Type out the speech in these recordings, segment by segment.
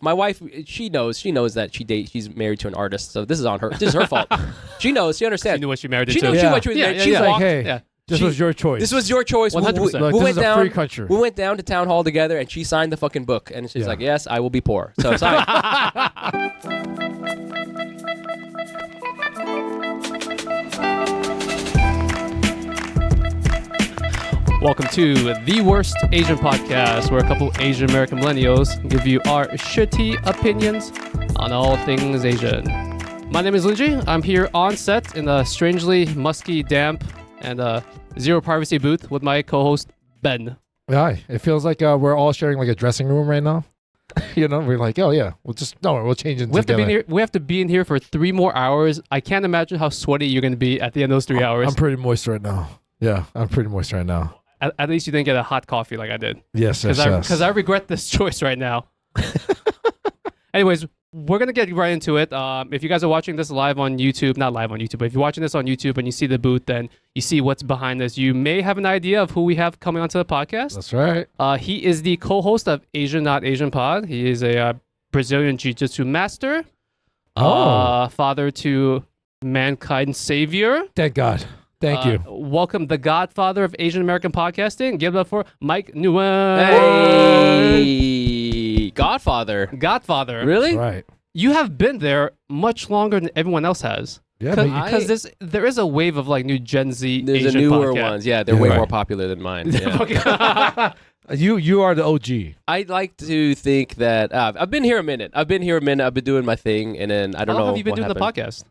My wife, she knows that she's married to an artist, so this is on her. This is her fault. She knows. She understands. She knew what she married She into. knew what she was married. She's like, walked. hey, this was your choice. This was your choice. 100%. Look, We this went is a down. free country. We went down to town hall together, and she signed the fucking book. And she's like, "Yes, I will be poor." So sign. Welcome to the Worst Asian Podcast, where a couple Asian American millennials give you our shitty opinions on all things Asian. My name is Lingjie. I'm here on set in a strangely musky, damp, and zero privacy booth with my co-host Ben. Hi. It feels like we're all sharing like a dressing room right now. You know, we're like, oh yeah, we'll change it. We have to be in here for 3 more hours. I can't imagine how sweaty you're going to be at the end of those 3 hours. I'm pretty moist right now. Yeah, I'm pretty moist right now. At least you didn't get a hot coffee like I did. Yes. Because I regret this choice right now. Anyways, we're going to get right into it. If you guys are watching this live on YouTube, not live on YouTube, but if you're watching this on YouTube and you see the booth, then you see what's behind us, you may have an idea of who we have coming onto the podcast. That's right. He is the co-host of Asian Not Asian Pod. He is a Brazilian Jiu-Jitsu master. Father to mankind's savior. Thank God. Thank you. Welcome, the godfather of Asian American podcasting. Give it up for Mic Nguyen. Hey, Godfather. Godfather. Really? That's right. You have been there much longer than everyone else has. Yeah, Because there is a wave of like new Gen Z There's Asian a newer podcast. ones. Yeah, they're way more popular than mine. Yeah. You are the OG. I'd like to think that I've been here a minute. I've been doing my thing, and then I don't know. How long have you been what doing happened. the podcast?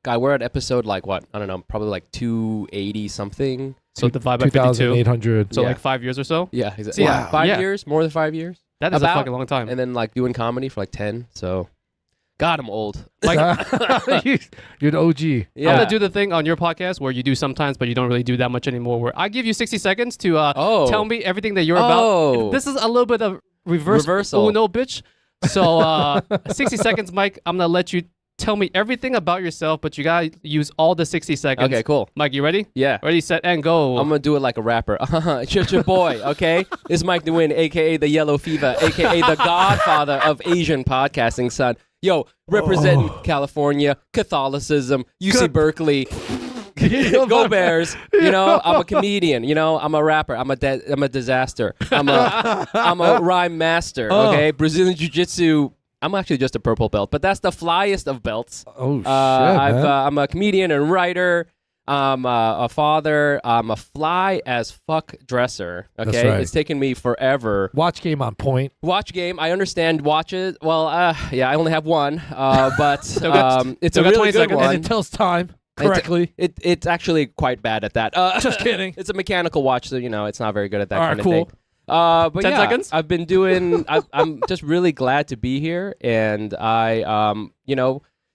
Guy, we're at episode like what? I don't know, probably like 280 something. So divide by 52. 2,800. So Yeah. like 5 years or so. Yeah, exactly. So, Yeah, 5 yeah. years, more than 5 years. That is About- a fucking long time. And then like doing comedy for like 10. So, God, I'm old. Like, You're the OG. I'm gonna do the thing on your podcast where you do sometimes, but you don't really do that much anymore. Where I give you 60 seconds to tell me everything that you're about. This is a little bit of reversal. Uno, bitch. So 60 seconds, Mike. I'm gonna let you tell me everything about yourself, but you gotta use all the 60 seconds. Okay, cool. Mike, you ready? Yeah. Ready, set, and go. I'm gonna do it like a rapper. It's just your boy, okay? It's Mic Nguyen, aka the Yellow Fever, aka the Godfather of Asian podcasting, son. Yo, representing California, Catholicism, UC Berkeley. Go Bears! You know, I'm a comedian. You know, I'm a rapper. I'm a disaster. I'm a rhyme master. Okay, Brazilian Jiu-Jitsu. I'm actually just a purple belt, but that's the flyest of belts. Oh shit, man. I'm a comedian and writer. I'm a father. I'm a fly as fuck dresser. Okay, That's right. It's taken me forever. Watch game on point. Watch game. I understand watches. Well, yeah, I only have one, but it's a still got really 20 good seconds. one. And it tells time correctly. It's actually quite bad at that. Just kidding. It's a mechanical watch, so you know it's not very good at that All kind right, of cool. thing. But 10 yeah, seconds? I've been doing. I'm just really glad to be here, and I,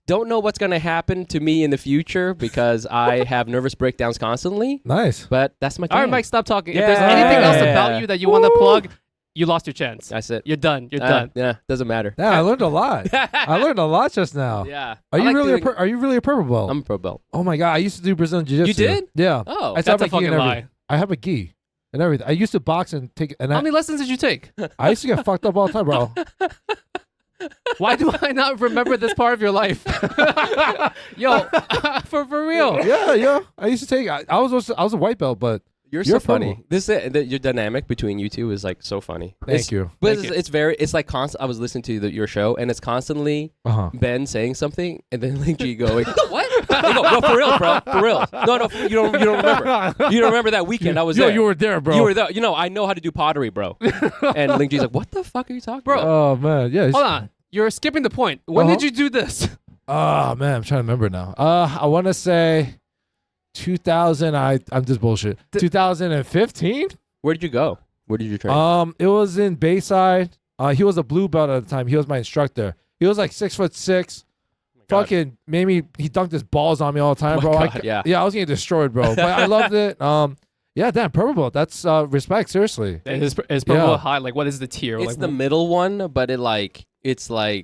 don't know what's gonna happen to me in the future because I have nervous breakdowns constantly. Nice. But that's my. All right, jam. Mike, stop talking. If Yeah. there's anything else Yeah. about you that you want to plug, you lost your chance. That's it. You're done. You're done. Yeah, doesn't matter. Yeah, I learned a lot. I learned a lot just now. Yeah. Are I you like really doing- are you really a purple belt? I'm a pro belt. Oh my God, I used to do Brazilian Jiu-Jitsu. You did? Yeah. Oh, I That's a have a gi fucking and lie. everything. I have a gi and everything. I used to box and take. And How many lessons did you take? I used to get fucked up all the time, bro. Why do I not remember this part of your life? Yo, for real. Yeah. I used to take. I was a white belt, but You're You're so funny. purple. Your dynamic between you two is like so funny. Thank you. But Thank you. it's very. It's like constant. I was listening to your show, and it's constantly Ben saying something, and then Lingjie going, "What? No, for real, bro. For real. No, you don't remember. You don't remember that weekend? I was Yo, there. you were there, bro. You were there. You know, I know how to do pottery, bro." And Lingjie's like, "What the fuck are you talking Bro. about?" Oh man, yeah. Hold on. You're skipping the point. When Uh-huh. did you do this? Oh man, I'm trying to remember now. I want to say 2000. I'm just bullshit. 2015. Where did you go? Where did you train? It was in Bayside. He was a blue belt at the time. He was my instructor. He was like 6'6". God. Fucking made me. He dunked his balls on me all the time, Oh bro. my God, yeah. I was getting destroyed, bro. But I loved it. Yeah, damn, purple belt. That's respect, seriously. Is purple Yeah. high? Like, what is the tier? It's like, the middle one, but it just like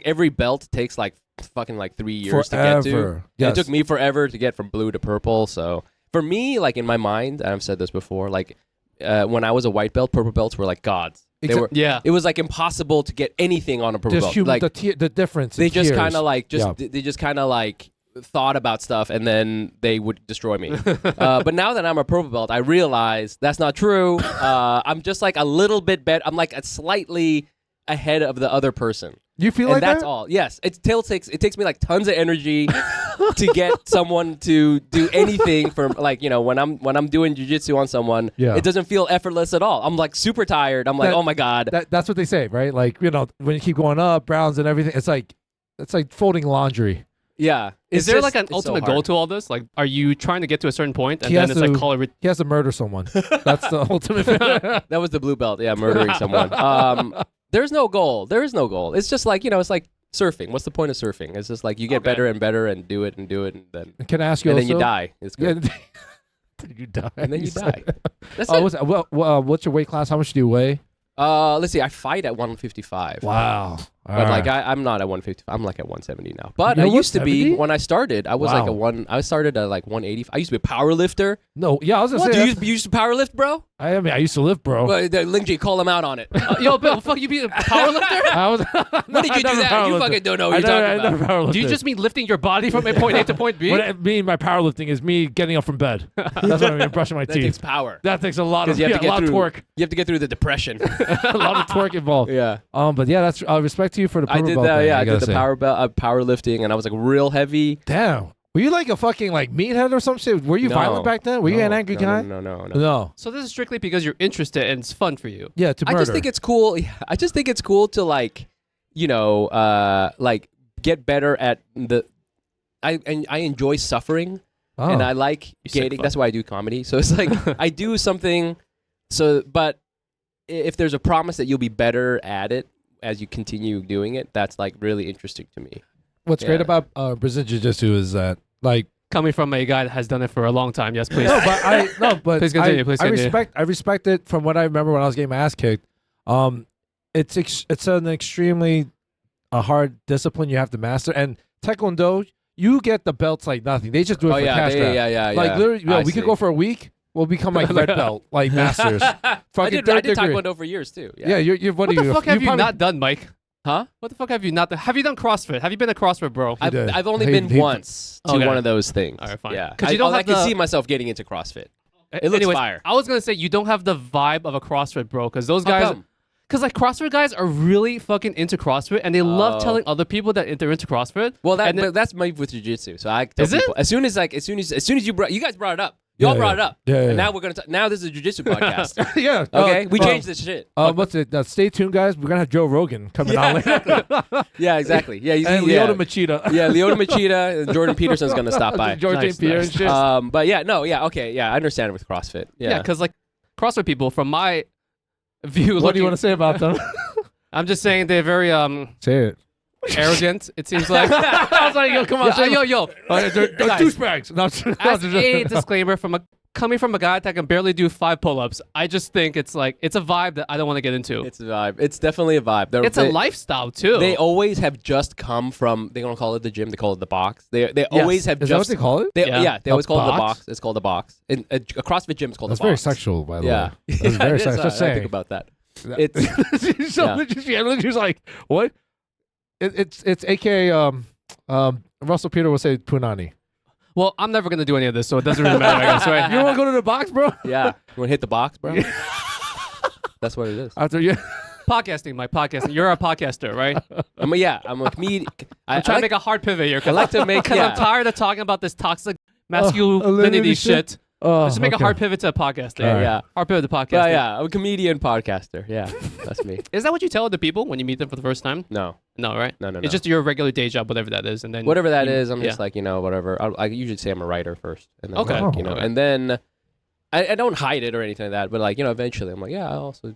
every belt takes like fucking like 3 years to get to. Forever. Yeah, Yes. it took me forever to get from blue to purple. So for me, like in my mind, and I've said this before, like when I was a white belt, purple belts were like gods. Yeah. It was like impossible to get anything on a purple Just belt. Like the difference. they in just tiers. kind of like Yeah. they just kind of like thought about stuff and then they would destroy me. But now that I'm a purple belt, I realize that's not true. I'm just like a little bit better. I'm like a slightly ahead of the other person. You feel And like that's that? all. Yes, it takes me like tons of energy to get someone to do anything for like when I'm doing jiu-jitsu on someone. Yeah. It doesn't feel effortless at all. I'm like super tired. I'm like, That- oh my god. That's what they say, right? Like when you keep going up, browns and everything, it's like folding laundry. Yeah. Is It's there just- like an it's so ultimate hard. goal to all this? Like, are you trying to get to a certain point and He then has it's like to- call it? He has to murder someone. That's the ultimate. That was the blue belt. Yeah, murdering someone. There's no goal. There is no goal. It's just like it's like surfing. What's the point of surfing? It's just like you get Okay. better and better and do it and then Can I ask you? and then also? you die. It's good. Yeah, you die. And then you die. That's Oh, it. what's your weight class? How much do you weigh? Let's see. I fight at 155. Wow. But like I'm not at 155. I'm like at 170 now. But You're I used to be 170? when I started. I was like Wow. I started at like 180. I used to be a power lifter. No, yeah, I was gonna Do say. you used to power lift, bro? I mean, I used to lift, bro. Well, Lingjie, call him out on it. Yo, Bill, fuck you, be a powerlifter? I was. When did you do that? You fucking don't know what you're talking about. Do you just mean lifting your body from point A to point B? What I mean by powerlifting is me getting up from bed. That's what I mean. Brushing my That teeth. takes power. That takes a lot of Because you have to a get lot through of torque. You have to get through the depression. A lot of torque involved. Yeah. But yeah, that's respect to you for the I purple did belt that. thing, Yeah, I gotta did the say. powerlifting, and I was like real heavy. Damn. Were you like a fucking like meathead or some shit? Were you No. violent back then? Were you an No, angry no, guy? No. No. So this is strictly because you're interested and it's fun for you. Yeah, to murder. I just think it's cool. I just think it's cool to like, like get better at the. I enjoy suffering, Oh. and I like You sick getting. fuck. That's why I do comedy. So it's like I do something. So, but if there's a promise that you'll be better at it as you continue doing it, that's like really interesting to me. What's great Yeah. about Brazilian Jiu-Jitsu is that like Coming from a guy that has done it for a long time. Yes, please. Please continue, please continue. I respect it from what I remember when I was getting my ass kicked. It's an extremely hard discipline you have to master, and Taekwondo you get the belts like nothing. They just do it Oh for yeah, cash grab. yeah. Like literally, I we could see. go for a week. We'll become like red belt, like masters. I Fucking did third degree. Taekwondo for years too. Yeah, you're what What are the you? fuck have you probably- not done, Mike? Huh? What the fuck have you not done? Have you done CrossFit? Have you been to CrossFit, bro? did. I've only He- been he- once to Okay. one of those things. All right, fine. Yeah, 'Cause you don't I have can the- see myself getting into CrossFit. It looks Anyways, fire. I was gonna say you don't have the vibe of a CrossFit bro, because those How guys, come? because like CrossFit guys are really fucking into CrossFit, and they love Oh. telling other people that they're into CrossFit. Well, and then- but that's my with jiu-jitsu. So I tell Is it? people as soon as you guys brought it up, y'all Yeah, brought yeah. it up. Yeah, And yeah. now we're gonna now this is a jiu-jitsu podcast. yeah. Okay, we changed this shit. What's it? Stay tuned, guys. We're gonna have Joe Rogan coming on later. Yeah, exactly. Yeah, and yeah. Leota Machida. Yeah, Leota Machida and Jordan Peterson's gonna stop by. George Nice, St. Pierre nice. and shit. But yeah, no, yeah, okay, yeah, I understand it with CrossFit. yeah, Yeah, because like CrossFit people, from my view, What do you want to say about them? I'm just saying they're very Say it. arrogant. It seems like. I was like, yo, come on, Yeah, say it. yo. They're Guys. douchebags. No, As a disclaimer, coming from a guy that can barely do 5 pull-ups, I just think it's like it's a vibe that I don't want to get into. it's a vibe. It's definitely a vibe. It's a lifestyle too. They always have just come from. They don't call it the gym. They call it the box. They always have Is that what just. they call it? Yeah. They always A call it the box? box. It's called the box. And a CrossFit gym is called That's the very box. sexual, by the Yeah, way. That's very it is, sexual. Just I saying. think about that. It's so yeah. Lingjie's like, what? It's AKA Russell Peter will say punani. Well, I'm never gonna do any of this, so it doesn't really matter. I guess, right? You don't want to go to the box, bro? yeah. You want to hit the box, bro? That's what it is. After you, Podcasting, Mike. Podcasting. You're a podcaster, right? I'm a comedian. I'm trying to make a hard pivot here I like to make. because Yeah. I'm tired of talking about this toxic masculinity shit. Let's just make a hard pivot to podcasting. Yeah, yeah. Hard pivot to podcasting. Yeah. I'm a comedian podcaster. Yeah, that's me. Is that what you tell other people when you meet them for the first time? No, No, right? no. It's just your regular day job, whatever that is, and then Whatever that you- is, I'm yeah. just like, whatever. I usually say I'm a writer first, and then Okay. like, Oh. and then I don't hide it or anything like that. But like, eventually, I'm like, yeah, I also do.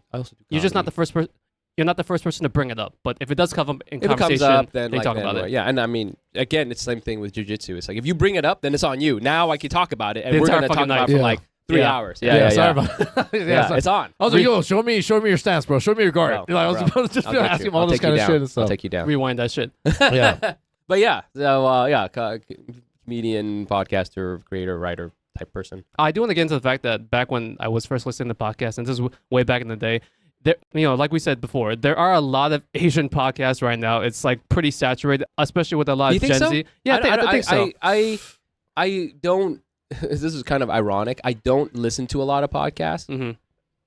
You're just not the comedy. first person. You're not the first person to bring it up, but if it does come up in If it conversation, comes up, then they like, talk then, about it. Yeah, and I mean, again, it's the same thing with jiu-jitsu. It's like if you bring it up, then it's on you. Now I can talk about it, and The we're entire gonna talk fucking about night. it for Yeah. like 3 Yeah. hours. Yeah. sorry about that. Yeah, sorry. it's on. I was like, yo, show me your stance, bro. Show me your guard. Bro, Like, I was bro. supposed to just I'll get ask you. him all I'll this take you kind of down. shit and I'll stuff. take you down. Rewind that shit. Yeah. But yeah, so comedian, podcaster, creator, writer type person. I do want to get into the fact that back when I was first listening to podcasts, and this is way back in the day, there, like we said before, there are a lot of Asian podcasts right now. It's like pretty saturated, especially with a lot You of think Gen so? Z. Yeah, I think so. I don't. This is kind of ironic. I don't listen to a lot of podcasts. Mm-hmm.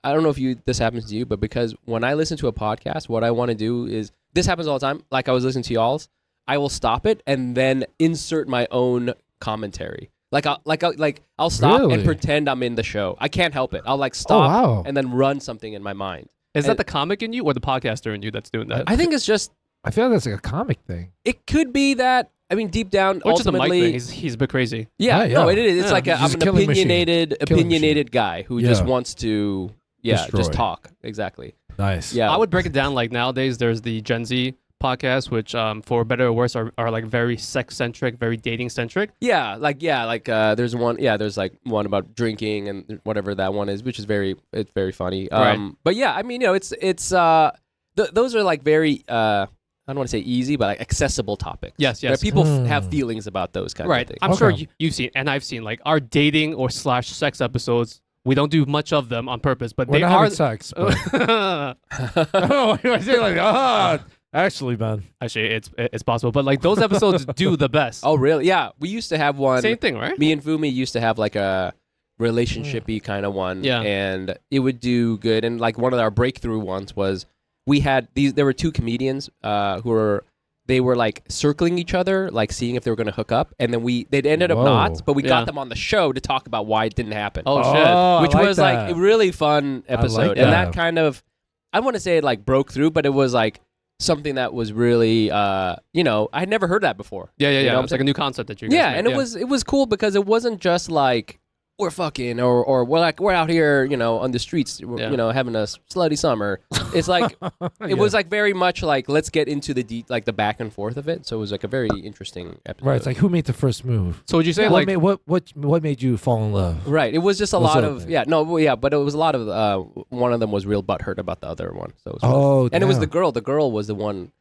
I don't know if this happens to you, but because when I listen to a podcast, what I want to do is this happens all the time. Like I was listening to y'all's, I will stop it and then insert my own commentary. I'll stop Really? and pretend I'm in the show. I can't help it. I'll like stop wow. and then run something in my mind. Is that the comic in you or the podcaster in you that's doing that? I think it's just. I feel like that's like a comic thing. It could be that. I mean, deep down, or just a mic ultimately, thing. He's a bit crazy. Yeah, Yeah, no, yeah. it is. It's Yeah. like He's I'm a an killing machine. opinionated guy who just Yeah. wants to, Destroy. just talk. Exactly. Nice. Yeah. I would break it down like nowadays. There's the Gen Z podcast, which for better or worse are like very sex centric, very dating centric. There's one. Yeah, there's like one about drinking and whatever that one is, which is very funny. Right. But yeah, I mean, it's those are like very I don't want to say easy, but like accessible topics. Yes. Where people have feelings about those kinds Right. of things. I'm sure Okay. you've seen, and I've seen like our dating or / sex episodes. We don't do much of them on purpose, but We're they not are. having sex. But... oh, I say like actually, man. Actually, it's possible, but like those episodes do the best. Oh, really? Yeah, we used to have one. Same thing, right? Me and Fumi used to have like a relationshipy kind of one. Yeah. And it would do good. And like one of our breakthrough ones was we had there were two comedians they were like circling each other, like seeing if they were going to hook up. And then they'd ended up Whoa. not, but we Yeah. got them on the show to talk about why it didn't happen. Oh, shit. Which I was that. like a really fun episode. like And that. that kind of, I want to say it like broke through, but it was like something that was really, I'd never heard that before. Yeah. You know what I'm It's like a new concept that you guys Yeah, made. and it was cool because it wasn't just like we're fucking or we're out here, on the streets, having a slutty summer. It's like it was like very much like let's get into the back and forth of it. So it was like a very interesting episode. Right. It's like who made the first move? So would you say What like made what made you fall in love? Right. It was just a What's lot up, of man? but it was a lot of one of them was real butthurt about the other one. So it was Oh, and it was damn. the girl. The girl was the one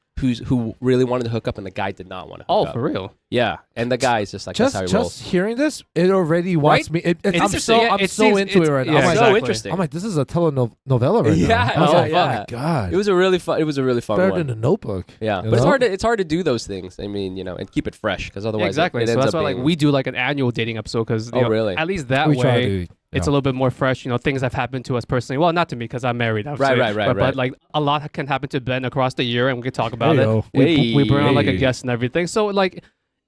who really wanted to hook up, and the guy did not want to hook up. for real? Yeah, and the guy is just like Just that's how he rolls. hearing this, it already wants Right? me. I'm interesting. so Yeah, I'm it so seems- into it it's- right now. yeah, I'm like, so exactly. interesting. I'm like, this is a telenovela right Yeah, now. I was oh, like, yeah. oh my god, It was a really fun. It was a really fun better one. than The Notebook. Yeah, You but know? it's hard to do those things. I mean, and keep it fresh because Yeah, otherwise exactly. It So ends that's up why like being- we do like an annual dating episode because really? at least that We try way to. it's a little bit more fresh. Things have happened to us personally. Well, not to me because I'm married. Obviously. Right. But like a lot can happen to Ben across the year, and we can talk about Hey-o. it. We bring on like a Hey. guest and everything. So like,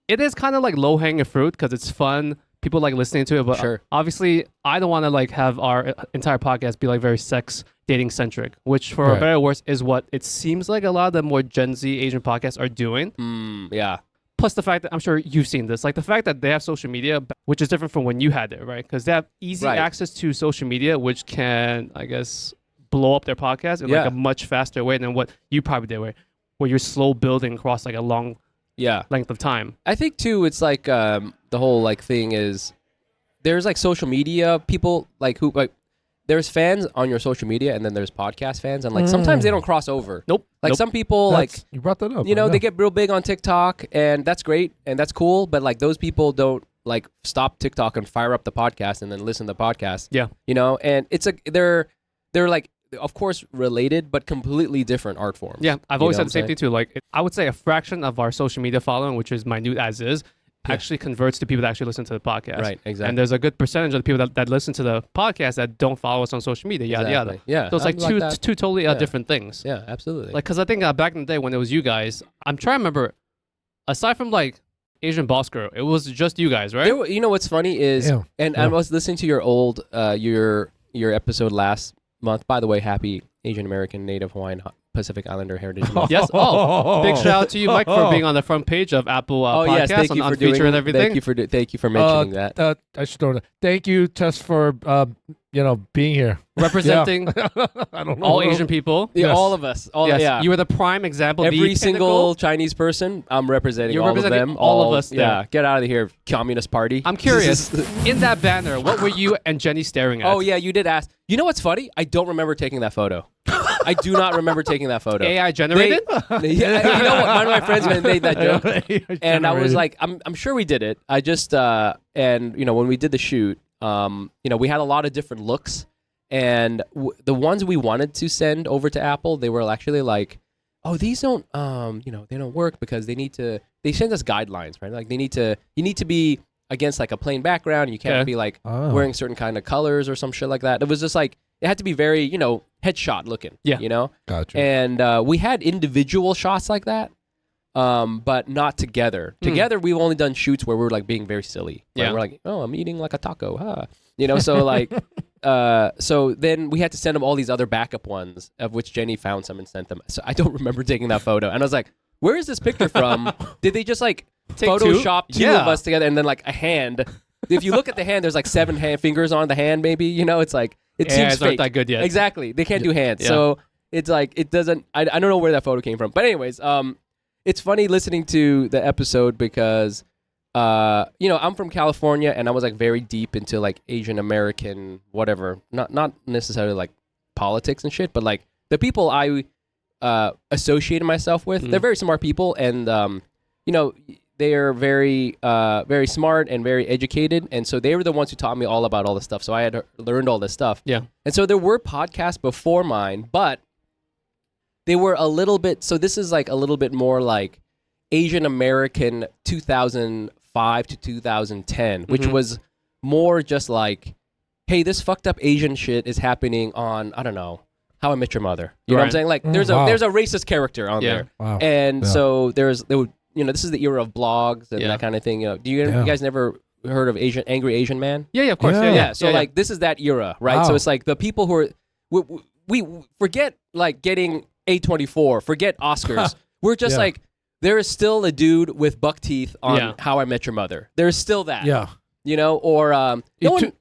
it is kind of like low hanging fruit because it's fun. People like listening to it, but Sure. obviously I don't want to like have our entire podcast be like very sex dating centric, which for Right. better or worse is what it seems like a lot of the more Gen Z Asian podcasts are doing. yeah. Plus the fact that I'm sure you've seen this, like the fact that they have social media, which is different from when you had it, right? Because they have easy Right. access to social media, which can, I guess, blow up their podcast in like Yeah. a much faster way than what you probably did, where you're slow building across like a long Yeah. length of time. I think too, it's like the whole like thing is there's like social media people like who like there's fans on your social media and then there's podcast fans and like sometimes they don't cross over. Nope. Like Nope. some people like You brought that up. they get real big on TikTok and that's great and that's cool, but like those people don't like stop TikTok and fire up the podcast and then listen to the podcast. Yeah. And it's they're like of course related but completely different art forms. Yeah, I've You always know said what the same I'm thing too. Like, I would say a fraction of our social media following, which is minute as is, actually converts to people that actually listen to the podcast. Right, exactly. And there's a good percentage of the people that listen to the podcast that don't follow us on social media. Yada Exactly. yada. Yeah. So it's like I'm two that. totally Yeah. different things. Yeah, absolutely. Like, because I think back in the day when it was you guys, I'm trying to remember. Aside from like Asian Boss Girl, it was just you guys, right? You know what's funny is, Yeah. and Yeah. I was listening to your old your episode last month. By the way, happy Asian American Native Hawaiian Pacific Islander Heritage Month. Yes. Oh, big shout out to you, Mike, for being on the front page of Apple podcast yes, thank you on for feature doing and everything. Thank you for mentioning that. I should throw it. Thank you, Tess, for being here. Representing I don't know. all Asian people. Yeah, Yes. all of us. Yes, you are the prime example. Every the single pinnacle. Chinese person, I'm representing You're all representing of them. all of us there. Yeah, get out of here, Communist Party. I'm curious. In that banner, what were you and Jenny staring at? Oh yeah, you did ask. You know what's funny? I don't remember taking that photo. I do not remember taking that photo. AI generated? Yeah, you know what? One of my friends made that joke. And I was like, I'm sure we did it. I just and when we did the shoot, we had a lot of different looks, And the ones we wanted to send over to Apple, they were actually like, oh, these don't, they don't work because they send us guidelines, right? Like you need to be against like a plain background. You can't be like wearing certain kind of colors or some shit like that. It was just like, it had to be very, headshot looking, Gotcha. And we had individual shots like that, but not together. Together, we've only done shoots where we're like being very silly. Right? Yeah. We're like, oh, I'm eating like a taco, huh? So like, so then we had to send them all these other backup ones, of which Jenny found some and sent them. So I don't remember taking that photo. And I was like, where is this picture from? Did they just like Take Photoshop two Yeah. of us together and then like a hand? If you look at the hand, there's like 7 fingers on the hand, maybe. It's like, it seems it's not fake. that good yet. Exactly. They can't do hands. Yeah. So it's like, it doesn't, I don't know where that photo came from. But anyways, it's funny listening to the episode because, I'm from California and I was like very deep into like Asian American, whatever, not necessarily like politics and shit, but like the people I associated myself with, they're very smart people. And, they are very, very smart and very educated. And so they were the ones who taught me all about all this stuff. So I had learned all this stuff. Yeah. And so there were podcasts before mine, but they were a little bit, so this is like a little bit more like Asian American 2005 to 2010, which was more just like, hey, this fucked up Asian shit is happening on, I don't know, How I Met Your Mother. You know what I'm saying? Like there's a racist character on there. Wow. And so there would, this is the era of blogs and that kind of thing. Do you guys never heard of Angry Asian Man? Yeah, of course. Yeah. Yeah. So like this is that era, right? Wow. So it's like the people who are we forget like getting A24, forget Oscars. We're just like, there is still a dude with buck teeth on How I Met Your Mother. There's still that. Yeah. Or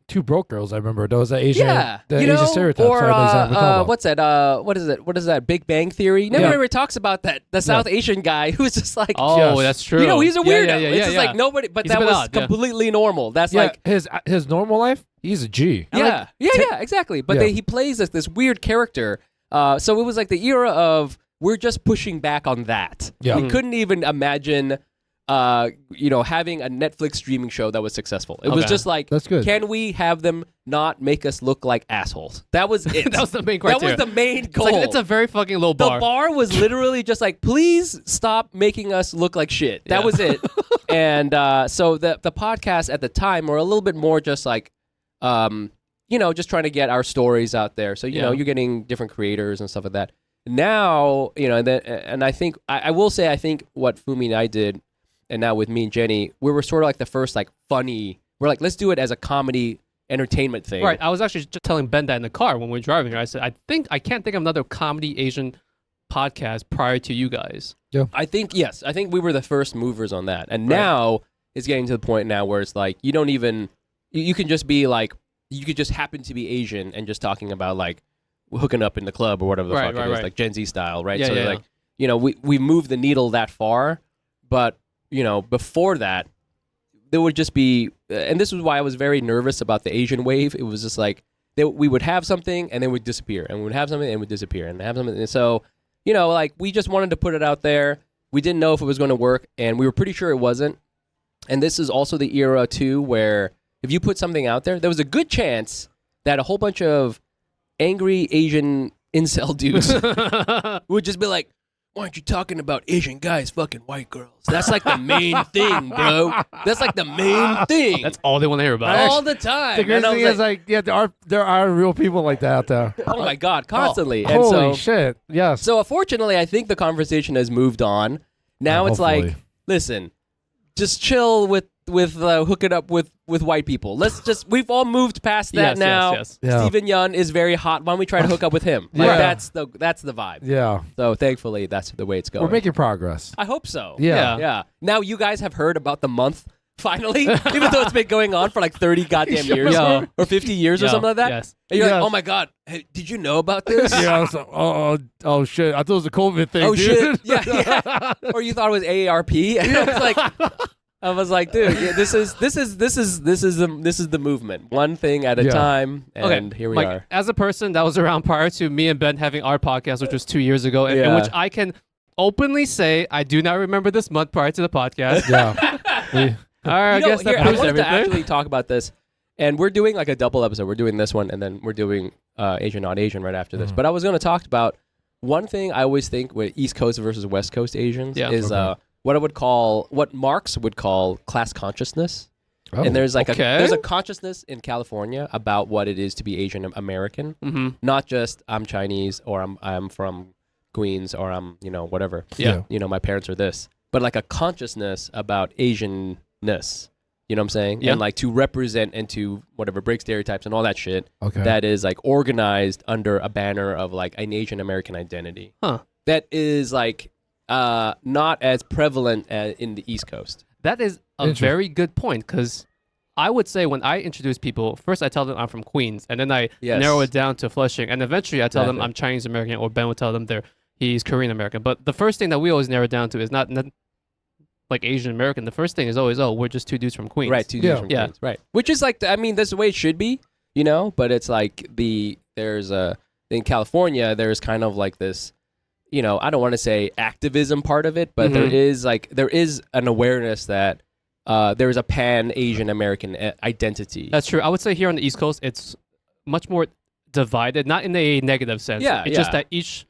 two broke girls. I remember those Asian. yeah, the Asian stereotypes. or right, exactly what I'm what's that? What is it? What is that? Big Bang Theory. Nobody Yeah. ever talks about that. The South Asian guy who's just like, Oh, that's true. he's a weirdo. Yeah, It's just like nobody, but He's a that bit was odd, yeah. completely normal. That's Yeah, like, his normal life. He's a G. yeah, exactly. But Yeah. he plays this weird character. So it was like the era of we're just pushing back on that. Yeah. We couldn't even imagine, having a Netflix streaming show that was successful. It was just like, That's good. can we have them not make us look like assholes? That was it. That was the main That criteria. was the main goal. It's a very fucking low bar. The bar was literally just like, please stop making us look like shit. That was it. And so the podcasts at the time were a little bit more just like, just trying to get our stories out there. So, you're getting different creators and stuff like that. Now, and I think, I will say, I think what Fumi and I did, and now with me and Jenny, we were sort of like the first like funny, we're like, let's do it as a comedy entertainment thing. Right. I was actually just telling Ben that in the car when we were driving here. I said, I can't think of another comedy Asian podcast prior to you guys. I think we were the first movers on that. And now it's getting to the point now where it's like, you don't even, you can just be like, you could just happen to be Asian and just talking about like hooking up in the club or whatever the fuck it is, like Gen Z style, right? So like, we moved the needle that far, but before that, there would just be, and this was why I was very nervous about the Asian wave. It was just like, we would have something and then we'd disappear, and we would have something and we'd disappear, and have something. And so, like we just wanted to put it out there. We didn't know if it was going to work, and we were pretty sure it wasn't. And this is also the era too, where if you put something out there, there was a good chance that a whole bunch of angry Asian incel dudes would just be like, why aren't you talking about Asian guys fucking white girls? That's like the main thing, bro. That's like the main thing. That's all they want to hear about. all the time. The crazy And I thing was is like, there are real people like that out there. oh my God, constantly. And Holy so, shit! Yes. so fortunately, I think the conversation has moved on. Now it's like, hopefully. listen, just chill with hooking up with white people. We've all moved past that Yes, now. yes. Yeah. Stephen Yun is very hot. Why don't we try to hook up with him? Like Yeah. that's the vibe. Yeah, So thankfully, that's the way it's going. we're making progress. I hope so. Yeah. Yeah. Now you guys have heard about the month finally, even though it's been going on for like 30 goddamn years Yeah. or 50 years or something like that. Yes. And you're Yes. like, oh my God, hey, did you know about this? Yeah. I was like, oh shit! I thought it was a COVID thing. Oh dude. shit. Yeah. Or you thought it was AARP? And I was like, dude, this is the movement. One thing at a time, and here we Mike, are. as a person that was around prior to me and Ben having our podcast, which was 2 years ago, in Yeah. which I can openly say I do not remember this month prior to the podcast. Yeah. All right, I guess that I proves wanted to everything. actually talk about this, and we're doing like a double episode. We're doing this one, and then we're doing Asian, not Asian right after this. Mhm. But I was going to talk about one thing I always think with East Coast versus West Coast Asians is what Marx would call class consciousness. Oh, And there's like okay. there's a consciousness in California about what it is to be Asian American, not just I'm Chinese or I'm from Queens or I'm whatever. Yeah. My parents are this, but like a consciousness about Asianness. You know what I'm saying? Yeah. And like to represent and to whatever break stereotypes and all that shit. Okay. That is like organized under a banner of like an Asian American identity. Huh. That is like not as prevalent in the East Coast. That is a Interesting. very good point, because I would say when I introduce people, first I tell them I'm from Queens, and then I Yes. narrow it down to Flushing, and eventually I tell them Exactly. I'm Chinese American, or Ben would tell them he's Korean American. But the first thing that we always narrow down to is not like Asian American. The first thing is always, we're just two dudes from Queens. Right, two Yeah. dudes from Yeah. Queens. Right. Which is like, that's the way it should be, but it's like in California, there's kind of like this, I don't want to say activism part of it, but there is an awareness that there's a pan-Asian American identity. That's true. I would say here on the East Coast, it's much more divided, not in a negative sense. Yeah, It's just yeah. that each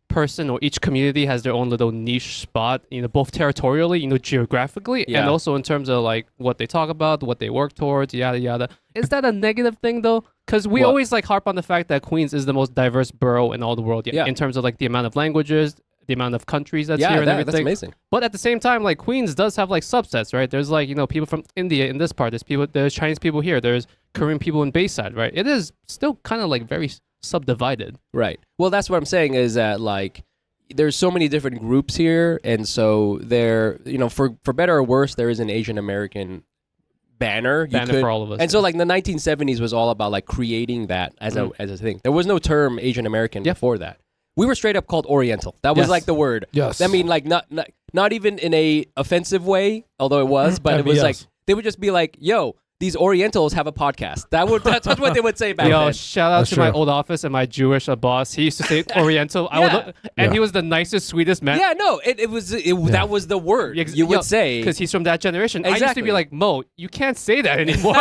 person or each community has their own little niche spot, both territorially, geographically, Yeah. and also in terms of like what they talk about, what they work towards, yada yada. Is that a negative thing though? Because we What? always like harp on the fact that Queens is the most diverse borough in all the world, Yeah. in terms of like the amount of languages, the amount of countries that's here and that's everything. amazing. But at the same time, like Queens does have like subsets, right? There's like, people from India in this part. There's Chinese people here. There's Korean people in Bayside, right? It is still kind of like very subdivided. Right. Well, that's what I'm saying is that like there's so many different groups here, and so there, for better or worse, there is an Asian American banner. For all of us. And so like the 1970s was all about like creating that as a thing. There was no term Asian American before that. We were straight up called Oriental. That was Yes. like the word. Yes. I mean, like not even in a offensive way, although it was, but it was yes. like they would just be like, "Yo, these Orientals have a podcast." That's what they would say back Yo, then. shout out That's to my true. old office and my Jewish boss. He used to say Oriental. Yeah. He was the nicest, sweetest man. Yeah, no, it was that was the word you would say. Because he's from that generation. I used to Exactly. be like, Mo, you can't say that anymore.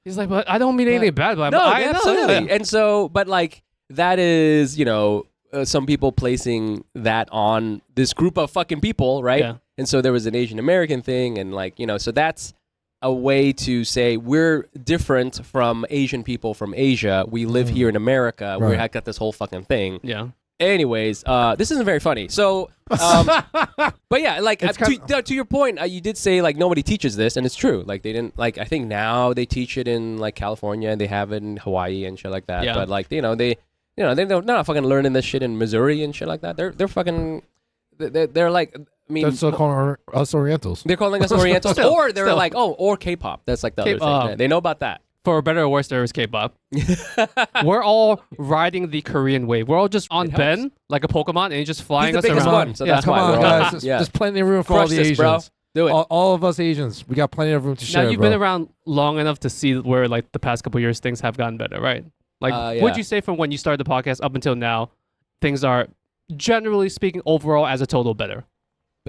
He's like, but I don't mean anything bad, but No, I know. absolutely. Yeah. And so, but like that is, some people placing that on this group of fucking people, right? Yeah. And so there was an Asian American thing, and like, so that's a way to say we're different from Asian people from Asia. We live here in America. Right. We got this whole fucking thing. Yeah. Anyways, this isn't very funny. So, but yeah, like It's to your point, you did say like nobody teaches this, and it's true. Like they didn't like. I think now they teach it in like California, and they have it in Hawaii and shit like that. Yeah. But like they're not fucking learning this shit in Missouri and shit like that. They're fucking. They're like. I mean, That's so calling us Orientals. they're calling us Orientals, Still, or they're still. like, or K-pop. That's like the other K-pop. thing. They know about that. For better or worse, there is K-pop. We're all riding the Korean wave. We're all just on It Ben, helps. like a Pokemon, and he's just flying He's the us biggest around. one, so Yeah. that's Come why on, we're all- guys. There's, yeah. there's plenty of room for Crush all the this, Asians. bro. Do it. All of us Asians, we got plenty of room to share. Now you've bro. been around long enough to see where like the past couple years things have gotten better, right? Like, Yeah. would you say from when you started the podcast up until now, things are generally speaking overall as a total better?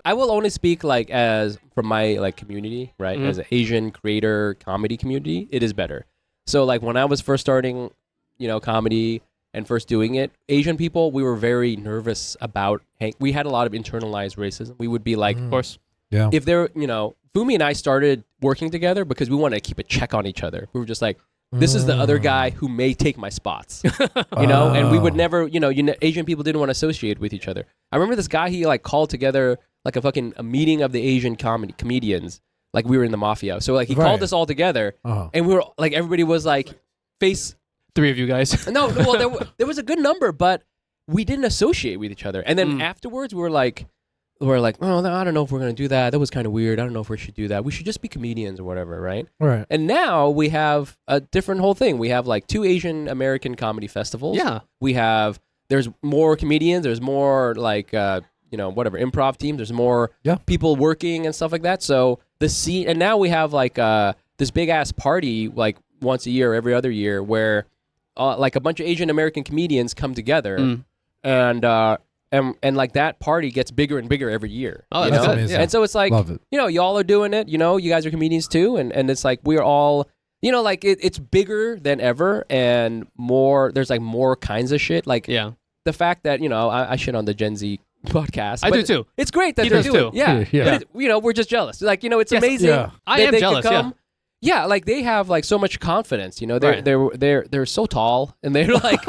I will only speak like as from my like community, right? Mhm. As an Asian creator comedy community, it is better. So like when I was first starting, comedy and first doing it, Asian people, we were very nervous about. We had a lot of internalized racism. We would be like, Of course. Yeah. if there, Fumi and I started working together because we wanted to keep a check on each other. We were just like, this is the other guy who may take my spots, and we would never, Asian people didn't want to associate with each other. I remember this guy, he like called together like a meeting of the Asian comedians, like we were in the mafia. So like he Right. called us all together, Uh-huh. and we were like, everybody was like, face. Three of you guys. No, well, there was a good number, but we didn't associate with each other. And then afterwards, we were like, oh, no, I don't know if we're gonna do that. That was kind of weird. I don't know if we should do that. We should just be comedians or whatever, right? Right. And now we have a different whole thing. We have like 2 Asian American comedy festivals. Yeah. There's more comedians. There's more like, whatever, improv teams. There's more people working and stuff like that. So the scene, and now we have like this big ass party like once a year, every other year, where like a bunch of Asian American comedians come together and like that party gets bigger and bigger every year. Oh, you that's know? amazing. And so it's like, Love it. y'all are doing it, you guys are comedians too. And it's like, we're all, you know, like it's bigger than ever and more. There's like more kinds of shit. Like Yeah. the fact that you know I shit on the Gen Z podcast. I but do too. It's great that He they're does doing. too. Yeah, Yeah. But you know, we're just jealous. Like you know, it's Yes. amazing. Yeah. I that am they jealous, could come. Yeah, like they have like so much confidence. You know, they're so tall and they're like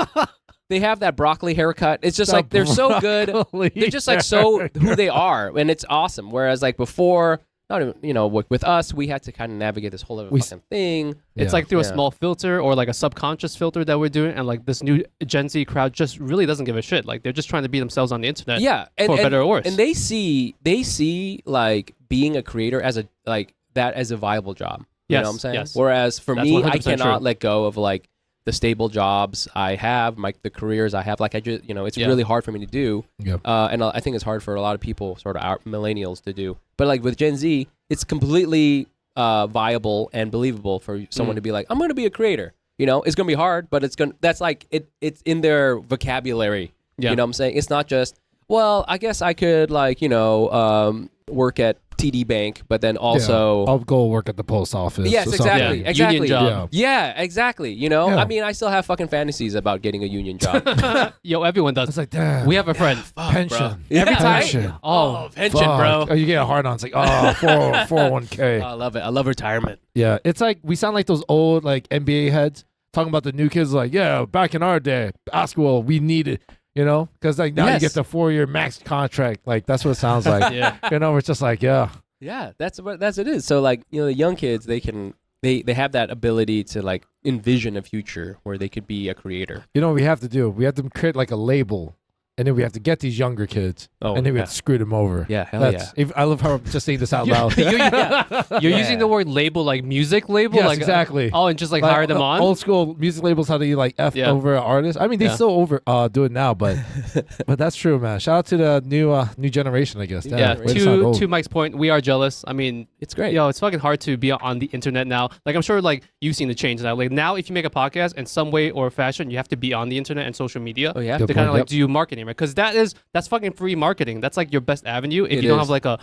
they have that broccoli haircut. It's just like they're so good. They're just like so who they are, and it's awesome. Whereas like before, not even, you know, with us, we had to kind of navigate this whole other fucking thing. It's Yeah. like through a Yeah. small filter or like a subconscious filter that we're doing, and like this new Gen Z crowd just really doesn't give a shit. Like they're just trying to be themselves on the internet. Yeah, for better or worse. And they see like being a creator as a viable job. You Yes, know what I'm saying? yes. Whereas for That's me, I 100% cannot true. let go of like the stable jobs I have, like the careers I have. Like I just, you know, it's Yeah. really hard for me to do. Yep. And I think it's hard for a lot of people, sort of our millennials, to do. But like with Gen Z, it's completely viable and believable for someone to be like, I'm going to be a creator. You know, it's going to be hard, but that's like it's in their vocabulary. Yeah. You know what I'm saying? It's not just, well, I guess I could like, you know, work at TD Bank, but then also I'll go work at the post office. Yes, or something. exactly. Yeah. Exactly. Union job. Yeah, exactly. You know, Yeah. I mean, I still have fucking fantasies about getting a union job. Yo, everyone It's does. like, damn. We have a friend. pension. Yeah, Every time. Pension. Oh, pension, Fuck. bro. Oh, you get a hard on. It's like, oh, 401k. I love it. I love retirement. Yeah, it's like we sound like those old like NBA heads talking about the new kids. Like, yeah, back in our day, basketball, we needed, you know, because like now Yes. you get the 4-year max contract. Like that's what it sounds like. yeah. You know, it's just like, yeah, Yeah, that's what it is. So like, you know, the young kids, they have that ability to like envision a future where they could be a creator. you know what we have to do? We have to create like a label, and then we have to get these younger kids, and then we have to screw them over. Yeah, hell I love how I'm just saying this out loud. You're using the word label like music label? Yes, like, exactly. Oh, and just like hire them on? Old school music labels, how do you like F Yeah. over an artist? I mean, they Yeah. still over do it now, but that's true, man. Shout out to the new generation, I guess. Damn, Yeah, way to sound old. to Mike's point, we are jealous. I mean, It's great. yo, it's fucking hard to be on the internet now. Like, I'm sure, like, you've seen the change now. Like, now, if you make a podcast in some way or fashion, you have to be on the internet and social media Oh yeah. Good to kind of point, like do marketing, right? Because that's fucking free marketing. That's like your best avenue if It you don't is. have like a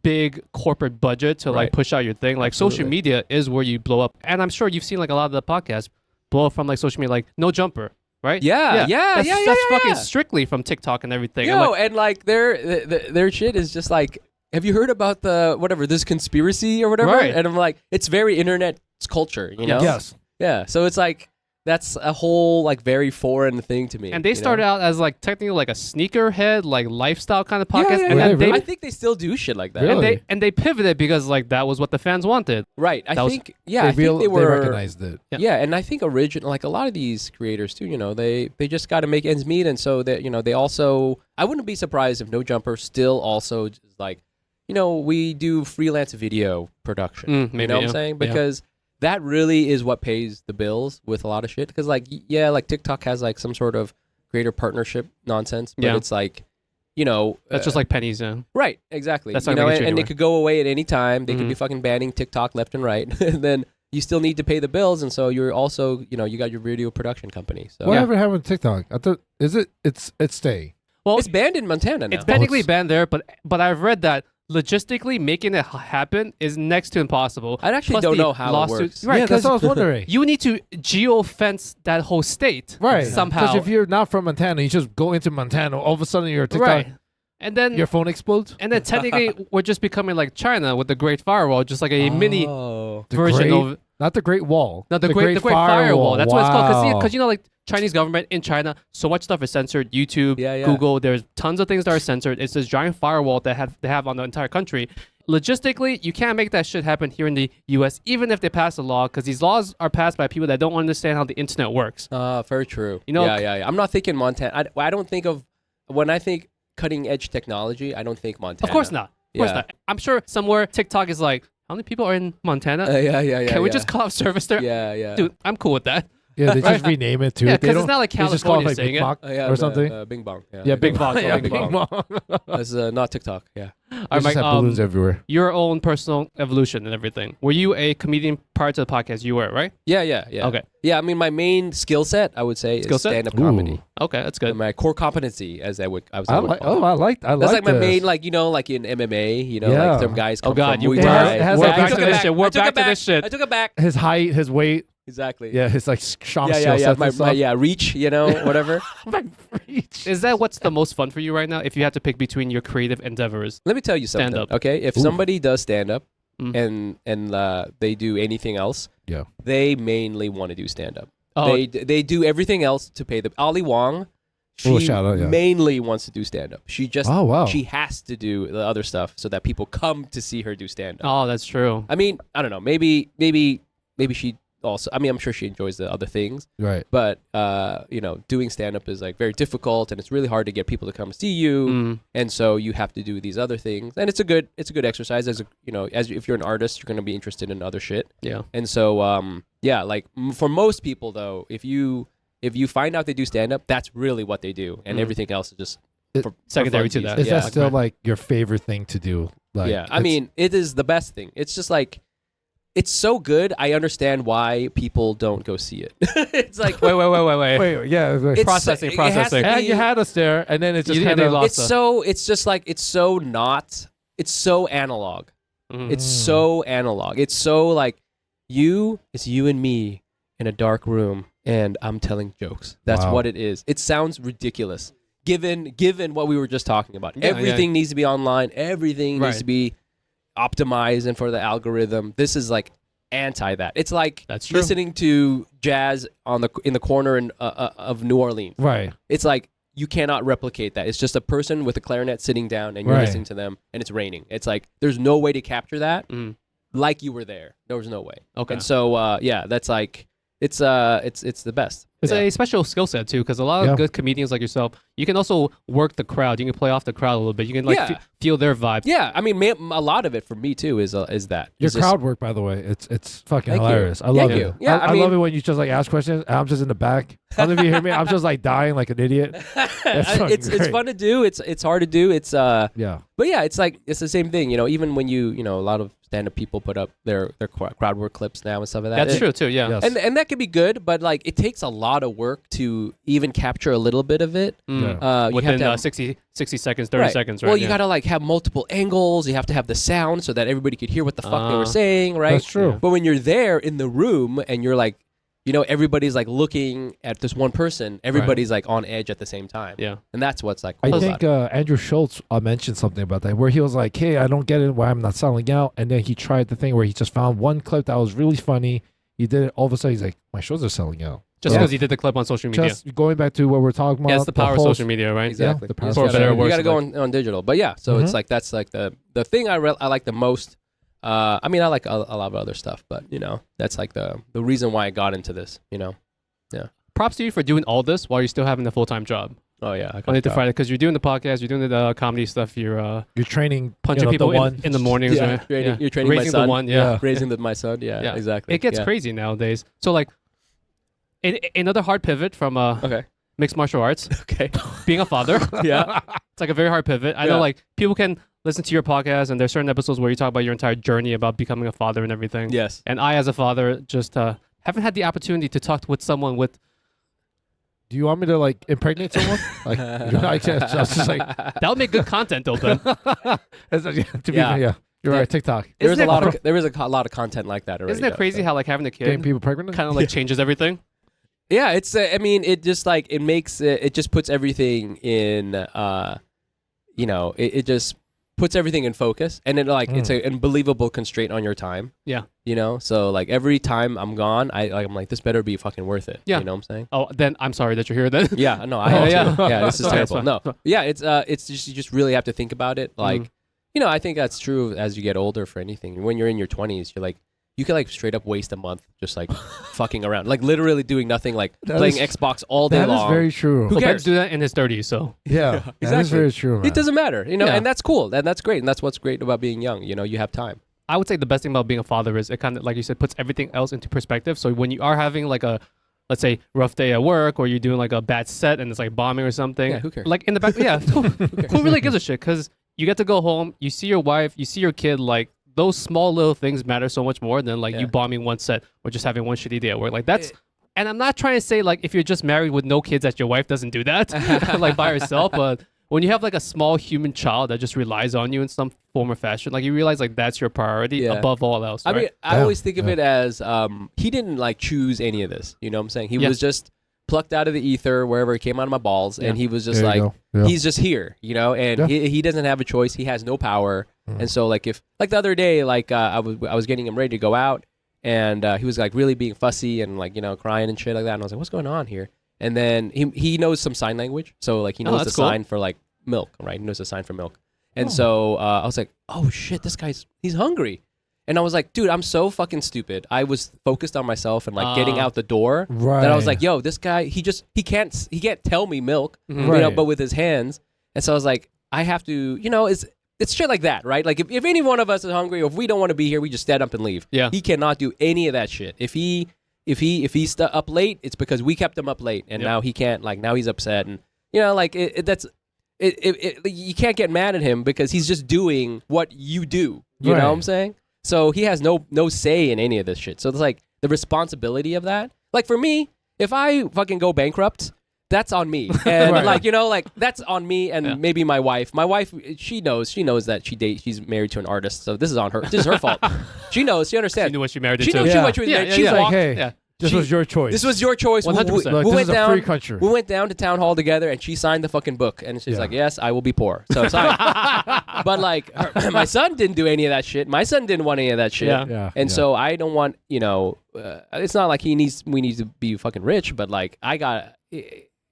big corporate budget to like Right. push out your thing. Like, social Absolutely. media is where you blow up. And I'm sure you've seen like a lot of the podcasts blow up from like social media, like No Jumper, right? Yeah, That's, yeah, that's yeah, fucking yeah. strictly from TikTok and everything. Yo, And, like, and like their shit is just like, have you heard about the whatever this conspiracy or whatever? Right. And I'm like, it's very internet culture, you know? Yes. Yeah. So it's like that's a whole like very foreign thing to me. and they you know? started out as like technically like a sneakerhead, like lifestyle kind of Yeah, podcast, yeah, and yeah. then they I think they still do shit like that. Really? and they pivoted because like that was what the fans wanted. Right. I That was- think I think they They were recognized it. Yeah, and I think like a lot of these creators too, you know, they just got to make ends meet, and so that, you know, they also, I wouldn't be surprised if No Jumper still also is like, you know, we do freelance video production. Maybe, you know what yeah. I'm saying? Yeah. Because that really is what pays the bills with a lot of shit. Because like, yeah, like TikTok has like some sort of creator partnership nonsense, but Yeah. it's like, you know, That's just like pennies, yeah. right, exactly. That's you not know, gonna get you and they anywhere. could go away at any time. They could be Mhm. fucking banning TikTok left and right, and then you still need to pay the bills, and so you're also, you know, you got your video production company. So Whatever happened to TikTok? I thought it's staying. Well, it's banned in Montana now. it's technically it's- banned there, but I've read that logistically making it happen is next to impossible. I actually Plus don't the know how it lawsuits- works. Right, yeah, that's 'cause what I was wondering. you need to geo-fence that whole state, Right. Somehow, Because if you're not from Montana, you just go into Montana, all of a sudden you're TikTok, right, and then your phone explodes. technically we're just becoming like China with the Great Firewall, just like a mini Oh. The version Great- of Not the Great Wall. no, the Great Firewall. That's what it's called. Wow. Because you know, like Chinese government in China, so much stuff is censored. YouTube, Yeah, yeah. Google, there's tons of things that are censored. It's this giant firewall that they have on the entire country. Logistically, you can't make that shit happen here in the U.S. even if they pass a law, because these laws are passed by people that don't understand how the internet works. Very true. You know- yeah. I'm not thinking Montana. I don't think of, when I think cutting edge technology, I don't think Montana. Of course not. Of course Yeah. not. I'm sure somewhere TikTok is like, how many people are in Montana? Yeah. Can we just call up service there? Yeah. Dude, I'm cool with that. Yeah, they just rename it too. Yeah, They because don't- it's not like they just call it California like saying Big it. Mac Oh, yeah, or something. Bing bong. Yeah, Bing Big Bong. Bong. Yeah, Yeah, Bing Big Bong. Bong. That's not TikTok. Yeah. All They right, just Mike, have balloons everywhere. your own personal evolution and everything. Were you a comedian prior to the podcast? You were, right? Yeah. Okay. Yeah, I mean, my main skill set, I would say, Skill is set? stand-up comedy. Okay, that's good. My core competency, as I would I call like. it. Oh, I like. That's like my this. main, like, you know, like in MMA, you know, Yeah. like some guys come Oh, God, from you Muay It Thai. has- it has We're like- back I to took this shit. We're back to this shit. I took it back. His height, his weight. Exactly. Yeah, his like strong yeah, skill yeah. sets My, and stuff. yeah, reach, you know, whatever. Is that what's the most fun for you right now? If you had to pick between your creative endeavors, Let me tell you something. Stand-up. Okay, if Ooh. somebody does stand up Mm. and they do anything else, Yeah. they mainly want to do stand up. Oh. They do everything else to pay the Ali Wong. She Oh, shout out, yeah. mainly wants to do stand up. She just Oh, wow. she has to do the other stuff so that people come to see her do stand up. oh, that's true. I mean, I don't know. Maybe she also. I mean, I'm sure she enjoys the other things. Right. But you know, doing stand up is like very difficult, and it's really hard to get people to come see you. Mm. And so you have to do these other things, and it's a good exercise. As a, you know, if you're an artist, you're gonna be interested in other shit. Yeah. And so yeah, like for most people though, if you find out they do stand up, that's really what they do, and Mm. everything else is just It- for Secondary to funsies. that. Is Yeah. that still like your favorite thing to do? Like, yeah, I it's- mean, it is the best thing. It's just like, it's so good. I understand why people don't go see it. It's like, Wait. Wait, yeah. Wait. it's, Processing, it has to processing. And be- you had us there, and then it just You- kind they of lost us. it's just like, it's so analog. Mhm. It's so analog. It's so like, it's you and me in a dark room, and I'm telling jokes. That's Wow. what it is. It sounds ridiculous. Given what we were just talking about. Yeah, Everything needs to be online. Everything Right. needs to be optimized and for the algorithm. This is like anti that. It's like That's true. listening to jazz in the corner of New Orleans. right. It's like you cannot replicate that. It's just a person with a clarinet sitting down and you're Right. listening to them and it's raining. It's like there's no way to capture that Mm. like you were there. There was no way. Okay. And so yeah, that's like it's the best. It's Yeah. a special skill set too, because a lot of Yeah. good comedians like yourself, you can also work the crowd. You can play off the crowd a little bit. You can like Yeah. feel their vibe. Yeah, I mean, a lot of it for me too is that. Your It's just- crowd work, by the way, it's fucking Thank you. hilarious. I love Thank it. you. Yeah, I I love mean- it when you just like ask questions. And I'm just in the back. I don't know if you hear me. I'm just like dying like an idiot. fucking it's great. fun to do. It's hard to do. It's Yeah. but yeah, it's like it's the same thing. You know, even when you know a lot of stand-up people put up their crowd work clips now and stuff like that. That's true too. Yeah. Yes. And that can be good, but like it takes a lot of work to even capture a little bit of it. Mm. Yeah. You Within have to have, 60 seconds, 30 right. seconds, right? Well, you Yeah. gotta like have multiple angles. You have to have the sound so that everybody could hear what the fuck they Ah. were saying, right? That's true. But when you're there in the room and you're like, you know, everybody's like looking at this one person, everybody's like on edge at the same time. Yeah. And that's what's like I cool think about it. Andrew Schultz mentioned something about that, where he was like, "Hey, I don't get it why I'm not selling out," and then he tried the thing where he just found one clip that was really funny. He did it. All of a sudden, he's like, "My shows are selling out." Just Yeah. because you did the clip on social media. Just going back to what we're talking about. Yeah, it's the power of whole- social media, right? Exactly. the power You of just social gotta- media. you got to go Works on digital. But yeah, so it's like that's like the thing I like the most. I mean, I like a lot of other stuff, but you know, that's like the reason why I got into this. You know. Props to you for doing all this while you're still having a full-time job. Oh yeah. I got Monday to that. Friday, because you're doing the podcast, you're doing the comedy stuff, you're You're training punching you know, people the one. in the mornings. Yeah, right? training- you're training my raising son. the one. Yeah. Yeah. Raising my son. Yeah. Yeah. Exactly. It gets Yeah. crazy nowadays. So like, another hard pivot from Okay. mixed martial arts, Okay. being a father. Yeah. It's like a very hard pivot. I Yeah. know like people can listen to your podcast and there's certain episodes where you talk about your entire journey about becoming a father and everything. Yes. And I, as a father, just haven't had the opportunity to talk with someone with Do you want me to like impregnate someone? Like, I just like that would make good content, though. Ben. to be Yeah. yeah. You're right. TikTok There Isn't is a lot of content like that already. Isn't it though, crazy so. how like having a getting kid people pregnant. kind of like changes everything? Yeah, it's. I mean, it just like it makes it just puts everything in. You know, it just puts everything in focus, and it like it's an unbelievable constraint on your time. Yeah. You know, so like every time I'm gone, I'm like, this better be fucking worth it. Yeah. You know what I'm saying? Oh, then I'm sorry that you're here. Then Yeah. No, I have yeah. to. Yeah, this is Okay, it's terrible. fine. No. Yeah, it's just you just really have to think about it. Like, you know, I think that's true as you get older for anything. When you're in your 20s, you're like. You could like straight up waste a month just like fucking around, like literally doing nothing, like That playing is- Xbox all day That is long. very true. Who Well, cares? Ben's doing that in his 30s, so Yeah, that is exactly. very true. Man. It doesn't matter, you know, Yeah. and that's cool, and that's great, and that's what's great about being young. You know, you have time. I would say the best thing about being a father is it kind of, like you said, puts everything else into perspective. So when you are having like a let's say rough day at work, or you're doing like a bad set and it's like bombing or something. Yeah, who cares? Like in the back, yeah, who really gives a shit? Because you get to go home, you see your wife, you see your kid, like those small little things matter so much more than like you bombing one set or just having one shitty day at work. Like that's, and I'm not trying to say like if you're just married with no kids that your wife doesn't do that like by herself, but when you have like a small human child that just relies on you in some form or fashion, like you realize like that's your priority above all else. I right? mean, I always think of it as he didn't like choose any of this. You know what I'm saying? He was just plucked out of the ether wherever he came out of my balls, and he was just like, he's just here, you know, and he doesn't have a choice. He has no power. And so like if like the other day, like I was getting him ready to go out, and he was like really being fussy and like, you know, crying and shit like that. And I was like, what's going on here? And then he knows some sign language. So like he knows the sign for like milk, right? He knows the sign for milk. And so I was like, oh shit, he's hungry. And I was like, dude, I'm so fucking stupid. I was focused on myself and like getting out the door that I was like, yo, this guy, he can't tell me milk, you know, but with his hands. And so I was like, I have to, you know, it's shit like that, right? Like if any one of us is hungry or if we don't want to be here, we just stand up and leave. Yeah. He cannot do any of that shit. If he's up late, it's because we kept him up late, and now he can't. Like now he's upset, and you know, like you can't get mad at him because he's just doing what you do. You know what I'm saying? So he has no say in any of this shit. So it's like the responsibility of that. Like for me, if I fucking go bankrupt, that's on me. And like, you know, like that's on me and maybe my wife. My wife, she knows that she's married to an artist. So this is on her. This is her fault. She knows. She understands. She knew what she married she to. Knew what she was married. She walked. Like, hey, this was your choice. This was your choice. 100%. This is a free country. We went down to town hall together, and she signed the fucking book. And she's like, yes, I will be poor. So sorry. But like, my son didn't do any of that shit. My son didn't want any of that shit. And so I don't want, you know, it's not like we need to be fucking rich, but like I got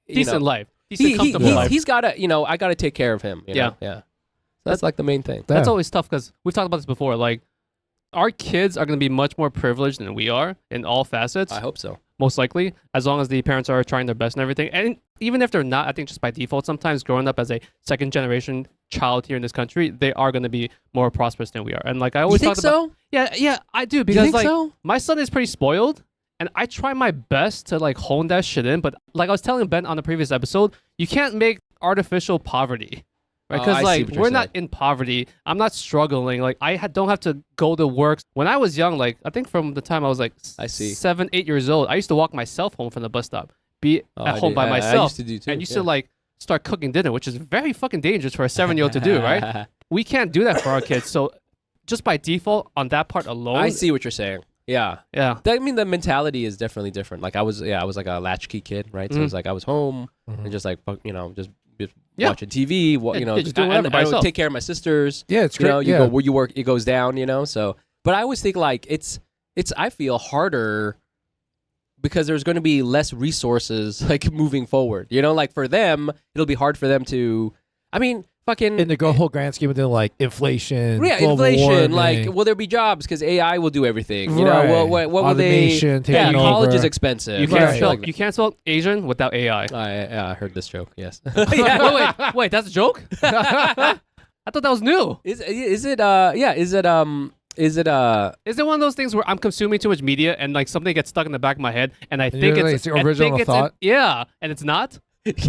decent life. Decent, comfortable life. He's got to, you know, I got to take care of him. You know? Yeah. So that's like the main thing. That's always tough because we've talked about this before. Like, our kids are going to be much more privileged than we are in all facets. I hope so. Most likely, as long as the parents are trying their best and everything. And even if they're not, I think just by default, sometimes growing up as a second generation child here in this country, they are going to be more prosperous than we are. And like I always talk about, yeah, I do, because like so? My son is pretty spoiled. And I try my best to like hone that shit in, but like I was telling Ben on the previous episode, you can't make artificial poverty, right? Because like we're not in poverty. I'm not struggling. Like I don't have to go to work. When I was young, like I think from the time I was like 7, 8 years old, I used to walk myself home from the bus stop, be at home by myself. I used to do too. And used to like start cooking dinner, which is very fucking dangerous for a 7-year-old to do, right? We can't do that for our kids. So just by default on that part alone, I see what you're saying. Yeah. I mean, the mentality is definitely different. Like I was like a latchkey kid, right? So it's like I was home and just like, you know, just watching TV, you know, just doing whatever by I yourself. would take care of my sisters. Yeah, it's great. You know, you go where you work, it goes down, you know? So, but I always think like it's I feel harder because there's going to be less resources like moving forward, you know, like for them, it'll be hard for them to, I mean, fucking in the whole grand scheme of things, like inflation, inflation, warming. like will there be jobs because AI will do everything? You know, what will Automation, they? Yeah, college over. is expensive. You can't spell Asian without AI. I heard this joke. Yes. Wait, that's a joke? I thought that was new. Is it? Is it one of those things where I'm consuming too much media and like something gets stuck in the back of my head and I think it's the original thought? And it's not?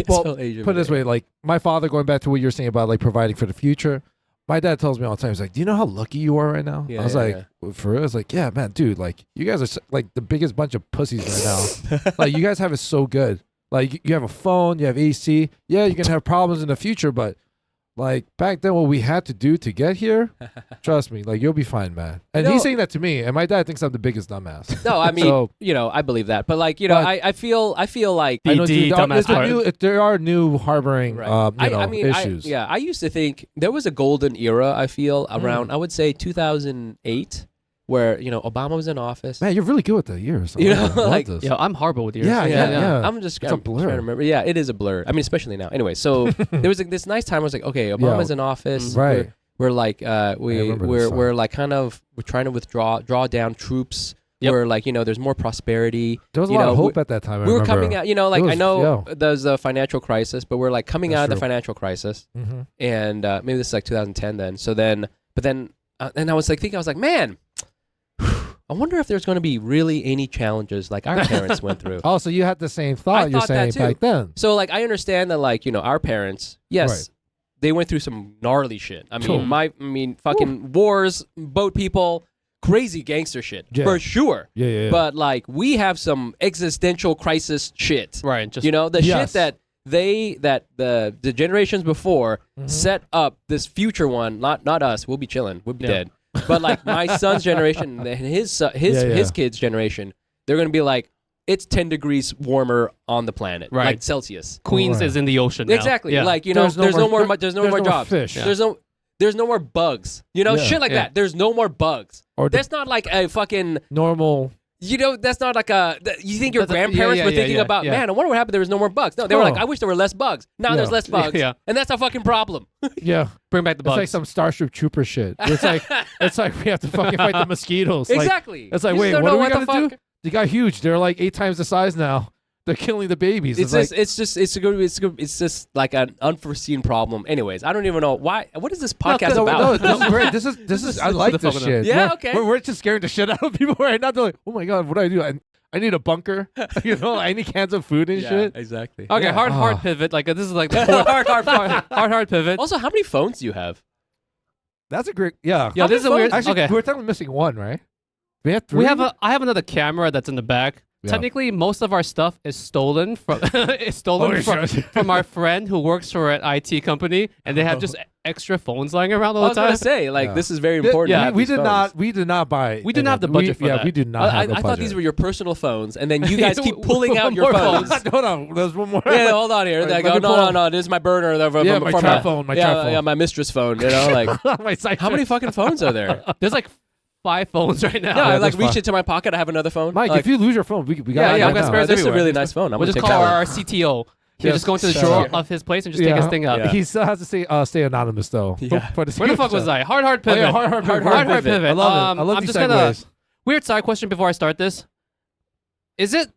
Well, put it this way, like my father, going back to what you're saying about like providing for the future, my dad tells me all the time, he's like, do you know how lucky you are right now? I was like, for real? I was like, yeah, man, dude, like you guys are like the biggest bunch of pussies right now. Like you guys have it so good. Like you have a phone, you have AC. Yeah, you're going to have problems in the future, but like back then what we had to do to get here, trust me, like you'll be fine, man. And he's saying that to me, and my dad thinks I'm the biggest dumbass. No, I mean, you know, I believe that, but like, you know, I feel like there are new harboring, issues. I used to think there was a golden era. I feel around, I would say 2008. Where, you know, Obama was in office. Man, you're really good with the years. You know, like, I'm horrible with years. Yeah. I'm trying to remember. Yeah, it is a blur. I mean, especially now. Anyway, so there was like this nice time. I was like, okay, Obama's in office. Right. We're like, we're like kind of, we're trying to draw down troops. Where like, you know, there's more prosperity. There was a lot of hope at that time. We were coming out, you know, like I know there's a financial crisis, but we're like coming out of the financial crisis. And maybe this is like 2010 then. So then, but then, and I was like thinking, I was like, man, I wonder if there's going to be really any challenges like our parents went through. Oh, so you had the same thought you're thought that saying too. back then. So like I understand that like, our parents, yes, Right. they went through some gnarly shit. I Sure. mean, fucking wars, boat people, crazy gangster shit Yeah. for sure. Yeah. But like we have some existential crisis shit. Right. Just The Yes. shit that the generations before Mhm. set up this future one. Not us. We'll be chilling. We'll be Yeah. dead. But like my son's generation and his kids' generation, they're gonna be like, it's 10 degrees warmer on the planet, Right. like Celsius. Queens Right. is in the ocean now. Exactly. Yeah. Like There's there's no no more- more there's more no jobs. fish. Yeah. There's no more bugs. Yeah. Shit like Yeah. that. There's no more bugs. Or the That's not like a fucking. normal. That's not like a. You think your That's a- yeah, grandparents yeah, were yeah, thinking yeah, about? yeah. Man, I wonder what happened. There was no more bugs. No, they were like, Oh. I wish there were less bugs. Now Yeah. there's less bugs. Yeah. And that's a fucking problem. Yeah. Bring back the It's bugs. like some Starship Trooper shit. It's like we have to fucking fight the mosquitoes. Like, Exactly. it's like, You just wait, don't what know are we the gonna do? fuck- They got huge. They're like 8 times the size now. They're killing the babies. It's just like an unforeseen problem. Anyways, I don't even know why. What is this podcast No, about? this is great. This is. I like the this fucking- shit. Yeah, okay. We're just scaring the shit out of people right now. They're like, oh my god, what do I do? I need a bunker. I need cans of food and shit. exactly. okay, Yeah. hard Ah. pivot. Like this is like the hard pivot. Also, how many phones do you have? That's a great. Yeah. Yeah, How this is a many weird. phones? Actually, Okay, we're technically missing one, right? We have 3. I have another camera that's in the back. Yeah. Technically, most of our stuff is stolen from from our friend who works for an IT company, and they have just extra phones lying around I all was the gonna time. say like Yeah. this is very important. to Yeah, have we these did phones. not. We did not buy. We didn't have the budget for yeah, that. we did not have the I budget. thought these were your personal phones, and then you guys keep pulling out your More phones. phones. Hold on, there's one more. Yeah, hold on here. Wait, They let go, me no, pull no, out- no. This is my burner. Yeah, my trap phone. My trap phone. Yeah, my mistress phone. Like My side how many chick. fucking phones are there? There's like 5 phones right now. No, I like that's reached fine. into my pocket. I have another phone. Mike, like, if you lose your phone, we got Yeah, it yeah, right I've got now. spares this is a everywhere. really nice phone. I'm We'll gonna just take call that our one. CTO. He'll Yeah, just go into the shut drawer up. of his place and just take his thing out. Yeah. He still has to stay anonymous though. Yeah. For the Where the fuck was I? Hard Oh, pivot. yeah, hard Hard pivot. I love it. I love I'm these just gonna segues. weird side question before I start this. Is it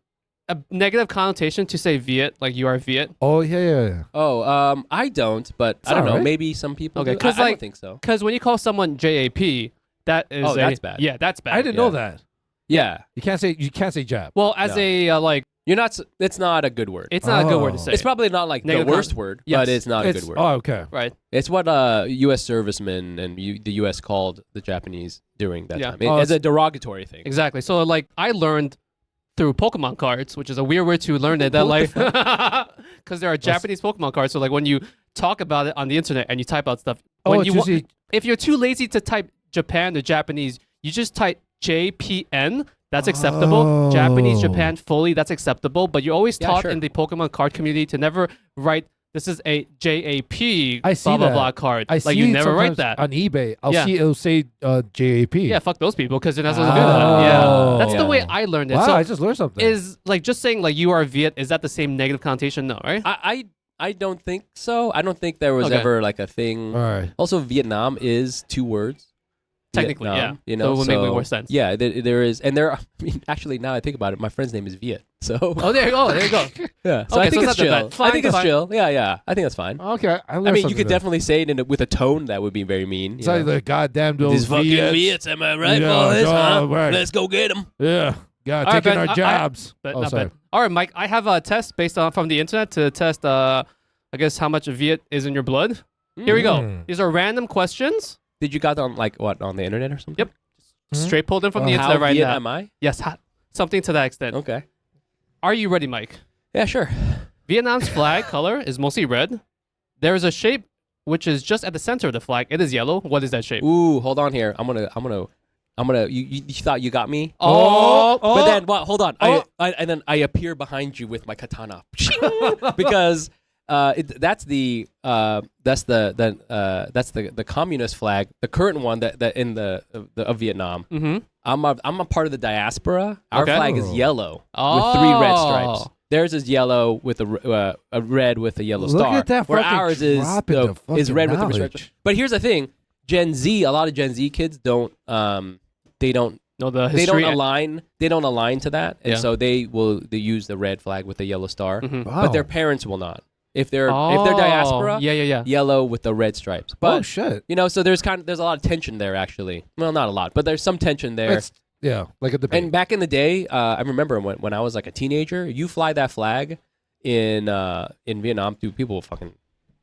a negative connotation to say Viet, like you are Viet? Oh yeah. Oh, I don't, but I don't know. alright. Maybe some people. Okay, do. 'cause, I like- don't think so. Because when you call someone JAP, that is Oh, that's bad. Yeah, that's bad. I didn't know that. Yeah, You can't say Jap. Well, as No. a like, you're not. It's not a good word. it's not a good word to Oh. say. It's probably not like Negative the worst con- word, Yes. but it's not a good word. Oh, okay. right. It's what U.S. servicemen and the U.S. called the Japanese during that Yeah. time. Oh, It's a derogatory thing. Exactly. So like, I learned through Pokemon cards, which is a weird way to learn it. That like, because there are Japanese Pokemon cards. So like, when you talk about it on the internet and you type out stuff, when it's you wa- usually- if you're too lazy to type Japan or Japanese, you just type JPN. That's acceptable. Japanese, Oh. Japan, fully. That's acceptable. But you're always Yeah, taught sure. in the Pokemon card community to never write. This is a JAP. I see blah blah that. blah card. I like see you it never write sometimes that. on eBay. Yeah. It'll say JAP. Yeah, fuck those people because you're not supposed to do that. Yeah, Oh. that's the Yeah. way I learned it. Wow, So I just learned something. is like just saying like you are Viet. Is that the same negative connotation? No, right? I don't think so. I don't think there was Okay. ever like a thing. All right. Also, Vietnam is 2 words. Technically, Vietnam, yeah. You know, So it would make way more sense. Yeah, there is, and there. I mean, actually, now I think about it, my friend's name is Viet. So Oh, there you go. There you go. yeah, so Okay, I think so it's it's not that chill. bad. I Fine, think it's fine. chill. Yeah. I think that's fine. Okay. I learned I mean, you something could there. definitely say it with a tone that would be very mean. It's like the goddamn those These fucking Viets. Viets, am I right, Yeah, boys? yeah, Huh? right. Let's go get them. Yeah. Yeah, All right, taking Ben, our I- jobs. But Oh, not sorry. bad. All right, Mike. I have a test based on from the internet to test. I guess how much Viet is in your blood. Here we go. Mm. These are random questions. Did you got on like what on the internet or something? Yep. Hmm? Straight pulled in from the How internet right Viet now. am I? Yes, something to that extent. Okay. Are you ready, Mike? Yeah, sure. Vietnam's flag color is mostly red. There is a shape which is just at the center of the flag. It is yellow. What is that shape? Ooh, hold on here. I'm gonna. You thought you got me? Oh, But then what? Hold on. And then I appear behind you with my katana because that's the communist flag, the current one that in the of Vietnam. Mm-hmm. I'm a part of the diaspora. Our Okay. flag is yellow Oh. with 3 red stripes. Theirs is yellow with a red with a yellow Look star. at that where fucking ours is dropping the fucking red with the stripes. knowledge. But here's the thing: Gen Z, a lot of Gen Z kids don't they don't No, the they history. don't align to that, and Yeah. so they use the red flag with the yellow star, Mhm. Wow. but their parents will not. If they're Oh, diaspora, yeah. yellow with the red stripes. Oh But shit. so there's a lot of tension there actually. Well, not a lot, but there's some tension there. Yeah, like a debate. And back in the day, I remember when I was like a teenager, you fly that flag in Vietnam, dude, people will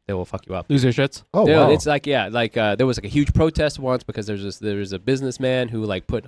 they will fuck you up. Lose your shits. Oh, Dude, wow. it's like there was like a huge protest once because there was a businessman who like put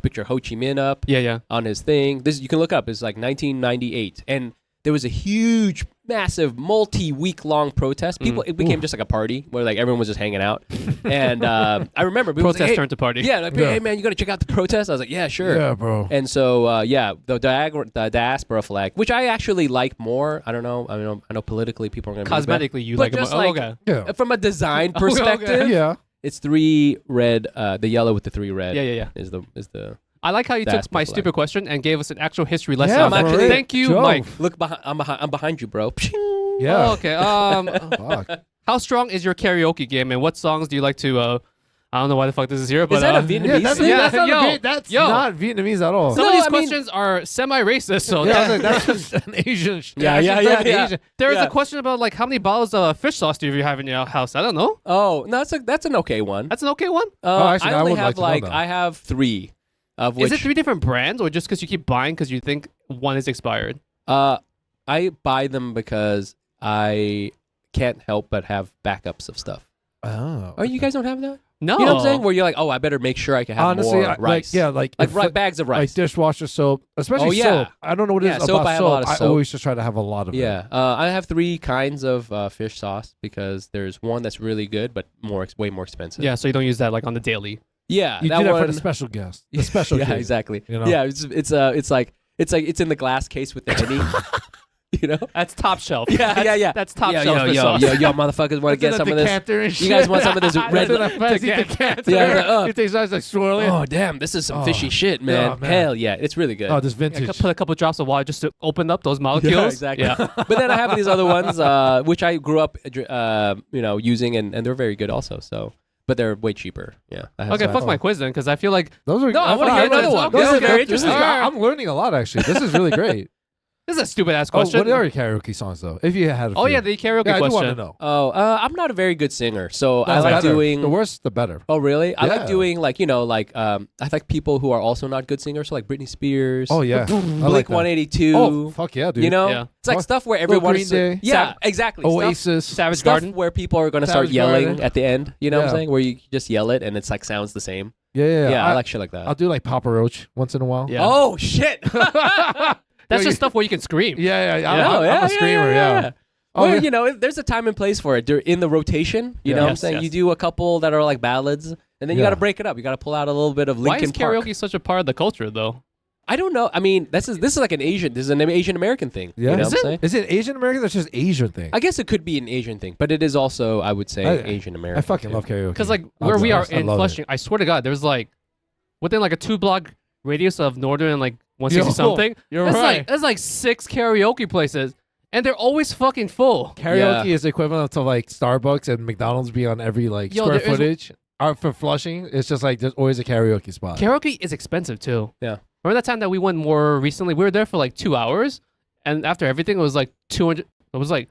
picture Ho Chi Minh up Yeah. on his thing. This you can look up. It's like 1998, and there was a huge, massive, multi-week-long protest. It became just like a party where like everyone was just hanging out. And I remember people was Protest like, turned to party. Yeah, like, hey man, you gotta check out the protest. I was like, yeah, sure. Yeah, bro. And so the diaspora flag, which I actually like more. I don't know. I know politically people are gonna be bad. Cosmetically, you But like them. just Oh, like- okay. Yeah. From a design Okay. perspective, Yeah. it's 3 red. The yellow with the 3 red. Yeah. Is the I like how you took Diaspora my flag. stupid question and gave us an actual history lesson. Yeah, on that. for real. Thank you, Joe. Mike. look behind. I'm behind you, bro. Yeah. Oh, okay. Fuck. How strong is your karaoke game, and what songs do you like to? I don't know why the fuck this is here, but Is that a Vietnamese Yeah, that's, thing? Yeah, that's, not, yo, that's yo. not Vietnamese at all. some No, of these I mean- questions are semi-racist. So Yeah, that's just an Asian. Yeah. Asian. there is Yeah. a question about like how many bottles of fish sauce do you have in your house? I don't know. Oh no, that's an okay one. That's an okay one. actually, I I only would have like to know that. I have 3, of which Is it 3 different brands, or just because you keep buying because you think one is expired? I buy them because I can't help but have backups of stuff. Oh. Oh, you guys don't have that? No. You know what I'm saying? Where you're like, oh, I better make sure I can have Honestly, more rice. like like bags of like rice. dishwasher soap, especially Oh, yeah. soap. I don't know what it Yeah, is soap, about I have a lot of I soap. always just try to have a lot of it. Yeah, I have 3 kinds of fish sauce because there's one that's really good but way more expensive. Yeah, so you don't use that like on the daily. yeah, You that do that one. for the special guest. The special yeah, case, exactly. you know? Yeah, it's like it's in the glass case with the Henny. You know? That's top shelf. Yeah. That's top yo, shelf. yo, fish yo, sauce. yo, motherfuckers want to get some of this. You guys want some of this red? That's in a fancy decanter. Yeah, like, You think it's like swirling? Oh damn, this is some Oh. fishy shit, man. man. Hell yeah, it's really good. Oh, this Yeah, vintage. put a couple drops of water just to open up those molecules. Yeah, exactly. Yeah. But then I have these other ones, which I grew up, using, and they're very good also. So, but they're way cheaper. Yeah. I have Okay, some. fuck my quiz then, because I feel like Those are. No, I wanna thought- hear another those one. are This is good. very This is- interesting. I'm learning a lot actually. This is really great. this is a stupid ass Oh, question. what are your karaoke songs though? If you had a Oh few. yeah, the karaoke yeah, I do want to question. know. Oh, I'm not a very good singer, so I That's like better. doing. The worse, the better. Oh really? I like Yeah. doing I like people who are also not good singers, so like Britney Spears. Oh yeah, I Blink like that. 182. Oh fuck yeah, dude. You know, Yeah. it's like Fuck. stuff where Little everyone. Green Day. Yeah, exactly. Stuff- Oasis. Savage Stuff Garden. where people are going to start Savage yelling Garden. at the end. You know what I'm Yeah. saying? Where you just yell it and it's like sounds the same. Yeah. Yeah, I like shit like that. I'll do like Papa Roach once in a while. Yeah. Oh shit! That's Yo, just stuff where you can scream. Yeah. Oh, I'm a screamer. Yeah. Oh, Well, yeah. there's a time and place for it. In the rotation, you Yeah. know what I'm Yes, saying? yes. You do a couple that are like ballads, and then you Yeah. got to break it up. You got to pull out a little bit of Why Linkin is Park. karaoke such a part of the culture though? I don't know. I mean, this is like this is an Asian American thing. Yeah. You know Is what I'm saying? Is it Asian American? That's just Asian thing. I guess it could be an Asian thing, but it is also, I would say, Asian American. I fucking love karaoke. Because like I'll where be we are honest, I in love it. Flushing, I swear to God, there's like within like a 2-block radius of Northern and like 160 Yo, something. you're There's right. like there's like 6 karaoke places, and they're always fucking full. Karaoke is equivalent to like Starbucks and McDonald's being on every like Yo, square there is- footage. For Flushing, it's just like there's always a karaoke spot. Karaoke is expensive too. Yeah. Remember that time that we went more recently? We were there for like 2 hours, and after everything, it was like $200. It was like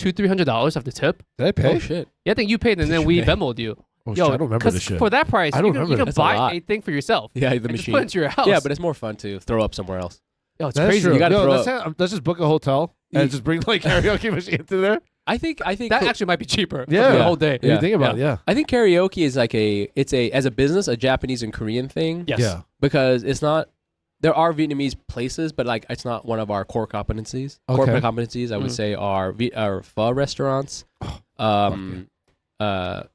$200-300 after tip. Did I pay? Oh shit! Yeah, I think you paid, and then we Shit. Venmoed you. Oh, Yo, shit, I don't remember 'cause this shit. for that price, I don't you can remember That's a lot. buy a thing for yourself. Yeah, the and just machine. put it into your house. Yeah, but it's more fun to throw up somewhere else. Yo, it's That's crazy. true. You gotta Yo, throw let's just book a hotel and Ye- just bring like karaoke machine to there. I think That actually might be cheaper. Yeah. for the whole day. If you think about it, yeah. I think karaoke is like as a business, a Japanese and Korean thing. Yes. Yeah. Because it's not. There are Vietnamese places, but like it's not one of our core competencies. Okay. Corporate competencies, I would Mm. say, are pho restaurants,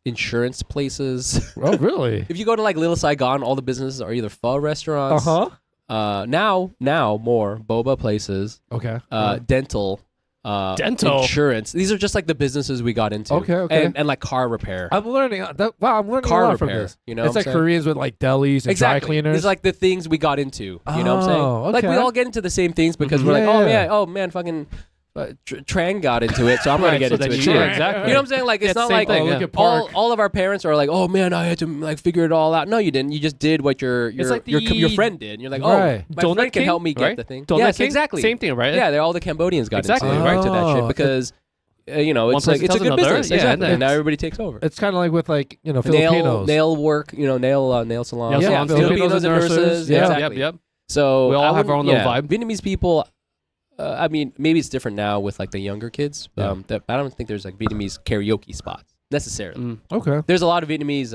insurance places. Oh, really? If you go to like Little Saigon, all the businesses are either pho restaurants. Now more boba places. Okay. Dental. Dental. Insurance. These are just like the businesses we got into. Okay. And like car repair. I'm learning. Wow, I'm learning Car a lot from repair, this. you know it's what I'm like saying? Koreans with like delis and dry cleaners. It's like the things we got into. You know what I'm saying? Oh, Like we okay. all get into the same things because Mhm. we're like, oh Yeah. yeah, oh man, fucking Trang got into it, so I'm gonna Right, get so into then it you- too. yeah, exactly. You know what I'm saying? Like it's Yeah, not same like thing, look yeah. at Park. all of our parents are like, oh man, I had to like figure it all out. No, you didn't. You just did what your like your the- friend did. And you're like, Right. oh, my Donut friend can King, help me get right? the thing. Donut Yes, King? exactly. Same thing, right? Yeah, they're all the Cambodians got Exactly. into it, right to that Oh. shit because you know, One it's like person it's a tells good another, business. yeah, Exactly. and And now everybody takes over. It's kind of like with like Filipinos. Nail work, you know, nail salons. Nail Yeah, salons, Filipinos and nurses. Yeah. exactly. Yep. So We all I have our own little wouldn't- vibe. Vietnamese people. I mean, maybe it's different now with like the younger kids. Yeah. I don't think there's like Vietnamese karaoke spots necessarily. Mm. Okay. There's a lot of Vietnamese.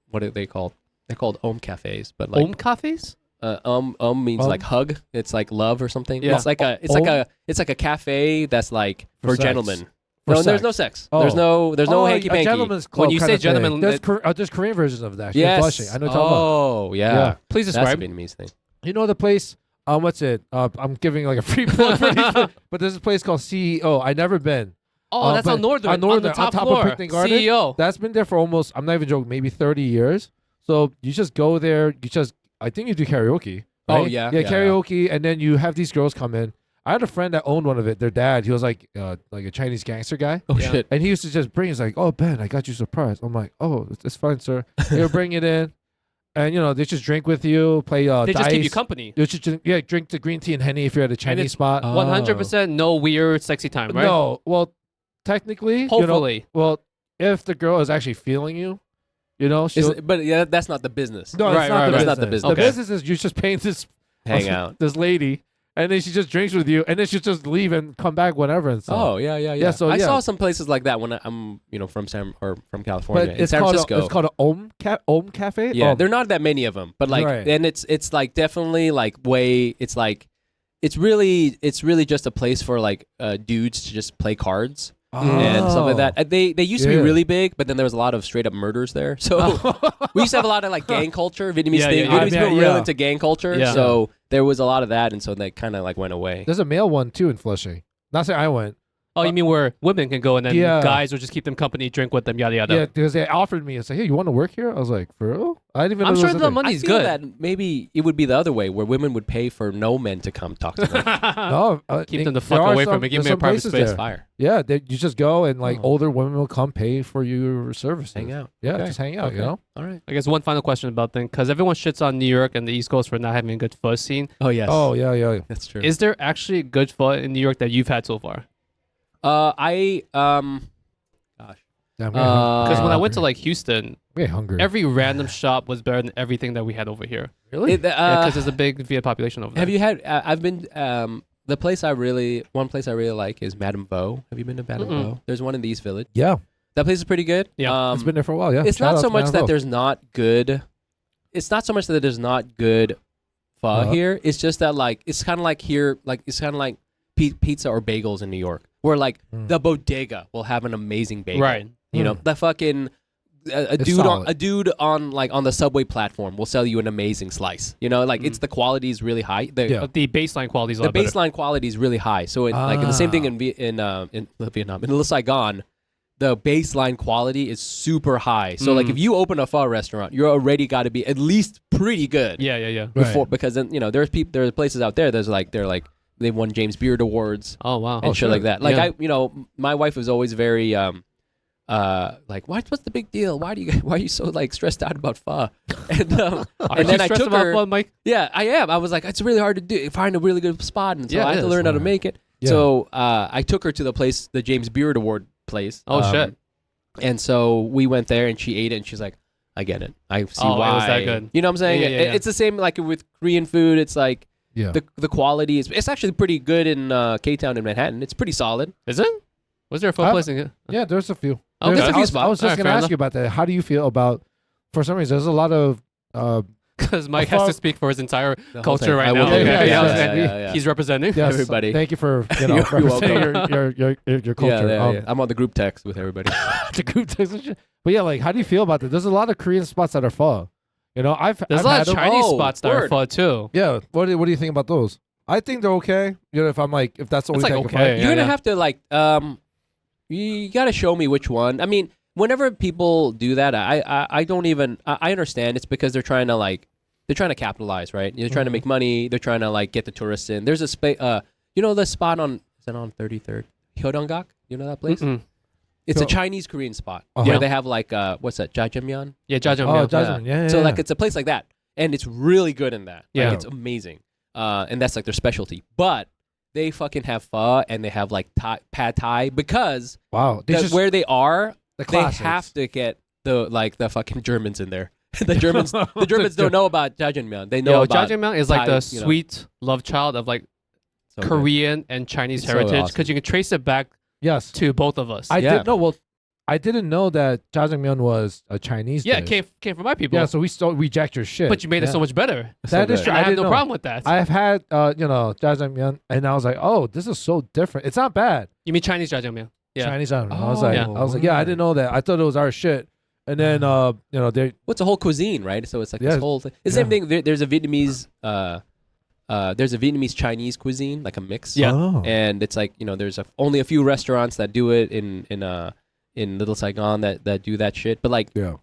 What are they called? They're called cafes, but like cafes? means like hug. It's like love or something. Yeah. It's like a cafe that's like for sex. gentlemen. For No, there's sex. no sex. Oh. There's no hanky a panky. gentleman's club. When you kinda say gentleman, thing. There's Korean versions of that. Yes. In Flushing. I know what you're talking about. Oh yeah. Yeah. Please That's a describe. Vietnamese thing. You know the place? What's it? I'm giving like a free plug for these, but there's a place called CEO. I never been. Oh, that's but on Northern. on Northern, the on top top of floor. Picnic Garden? CEO. That's been there for almost. I'm not even joking. Maybe 30 years. So you just go there. I think you do karaoke. Oh, right? yeah, Yeah, yeah. karaoke, and then you have these girls come in. I had a friend that owned one of it. Their dad, he was like a Chinese gangster guy. Oh Yeah. shit. And he used to just bring. He's like, "Oh Ben, I got you a surprise." I'm like, "Oh, it's fine, sir." He'll bring it in, and they just drink with you, play They just keep you dice. company. You just drink the green tea and Henny if you're at a Chinese it's spot. 100% no weird sexy time, right? No, well, technically, Hopefully. well, if the girl is actually feeling you, she'll. But yeah, that's not the business. No, Right, it's not right, the right. business. That's not the business. The Okay. business is you're just paying this Hang out. this lady, and then she just drinks with you, and then she'll just leave and come back whenever and stuff. Oh yeah. Yeah, so I yeah. saw some places like that when I'm from from California. but in it's San called Francisco. it's called an Om Cafe. Yeah, there are not that many of them, but like, Right. and it's like definitely like it's like, it's really just a place for like dudes to just play cards and stuff like that. They used to be Yeah. really big, but then there was a lot of straight up murders there. So we used to have a lot of like gang culture, Vietnamese Yeah, thing. yeah, yeah. Vietnamese people were Yeah. real into gang culture, Yeah. so there was a lot of that, and so they kind of like went away. There's a male one too in Flushing. Not saying I went. Oh, you mean where women can go and then Yeah. guys will just keep them company, drink with them, yada yada. Yeah, because they offered me. It's like, hey, you want to work here? I was like, for real? I didn't even. I'm know sure there was the a thing. money's I feel good. that maybe it would be the other way, where women would pay for no men to come talk to them. No, Keep them the there fuck are away from some- me. Give there's me a some private places space. there. Fire. Yeah, you just go and like Oh. older women will come pay for your services. Hang out. Yeah, Okay. just hang out. Okay. All right. I guess one final question about things, because everyone shits on New York and the East Coast for not having a good pho scene. Oh yes. Oh yeah. that's true. Is there actually good pho in New York that you've had so far? Yeah, I'm Because when I went to hungry. like Houston, I'm hungry. every random shop was better than everything that we had over here. really? Because there's a big Viet population over there. Have you had? I've been. One place I really like is Madame Vo. Have you been to Madame Mm-mm. Vo? There's one in the East Village. Yeah, That place is pretty good. Yeah. it's been there for a while. Yeah, It's Shout not out so to much Madame that Vo. there's not good. It's not so much that there's not good pho Uh-huh. here. It's just that like it's kind of like here, like it's kind of like pizza or bagels in New York, where like the bodega will have an amazing bagel. Right. You know, the fucking It's dude solid. a dude on like on the subway platform will sell you an amazing slice. You know, like it's the quality is really high. Yeah. But the baseline quality is a The lot better. baseline quality is really high. So like the same thing in Vietnam, in Le Saigon, the baseline quality is super high. So like if you open a pho restaurant, you're already got to be at least pretty good. Yeah. Before, because then there are places out there. They won James Beard awards Oh, wow. and shit like that. Like Yeah. my wife was always very like, what's the big deal? Why are you so like stressed out about pho? And Are and you then I stressed took about her. pho, Mike? Yeah, I am. I was like, it's really hard to find a really good spot, and so Yeah, I it had to is. learn how to make it. Yeah. So I took her to the James Beard Award place. Oh, shit. And so we went there, and she ate it, and she's like, I get it. I see Oh, it why. was that good. You know what I'm saying? Yeah, yeah. It's the same like with Korean food. It's like Yeah. the quality is. It's actually pretty good in K-Town in Manhattan. It's pretty solid. Is it? Was there a pho I've- place in here? Yeah, there's a few. Okay. There's There's a few I spots. was just Alright, gonna fair ask enough. you about that. How do you feel about? For some reason, there's a lot of. Because Mike pho- has to speak for his entire The whole culture thing. right I now. will do. Yeah, Okay, yeah. He's representing. Yes, Everybody. Thank you for You're representing welcome. your culture. Yeah. I'm on the group text with everybody. The group text and shit. But yeah, like, how do you feel about that? There's a lot of Korean spots that are pho. You know, There's I've a lot had of them. Chinese Oh, spots that are word. pho too. Yeah. What do you think about those? I think they're okay. You know, if that's the It's only like thing I can okay. find. You're Yeah, gonna yeah. have to like you gotta show me which one. I mean, whenever people do that, I don't even I understand it's because they're trying to capitalize, right? They're trying to make money. They're trying to like get the tourists in. There's a space. You know the spot is it on 33rd? Hyeodonggak? You know that place? Mm-mm. It's So- a Chinese Korean spot Uh-huh. where they have like what's that? Jjajangmyeon? Yeah, jajangmyeon. Oh, Yeah. Jasmine. Yeah. So like it's a place like that, and it's really good in that. Yeah. Like, it's amazing, and that's like their specialty. But they fucking have pho and they have like pad thai because Wow. where they are, the they classics. have to get the fucking Germans in there. the Germans don't know about jjajangmyeon. They know about jjajangmyeon is like Thai, the sweet love child of like so good. Korean and Chinese It's so heritage awesome. because you can trace it back Yes. to both of us. I didn't know. Well, I didn't know that jjajangmyeon was a Chinese yeah, it dish. came from my people. Yeah, so we still reject your shit. but you made it Yeah. so much better. That is good. true. I have didn't no know. problem with that. I've had jjajangmyeon, and I was like, oh, this is so different. It's not bad. You mean Chinese jjajangmyeon? Yeah. Chinese jjajangmyeon. I was Oh, like, yeah. I didn't know that. I thought it was our shit. And then they What's a whole cuisine, right? So it's like Yeah. this whole thing. The same thing. There's a Vietnamese Chinese cuisine, like a mix. Yeah. Oh. And it's like there's only a few restaurants that do it in Little Saigon that do that shit. But like, Yeah.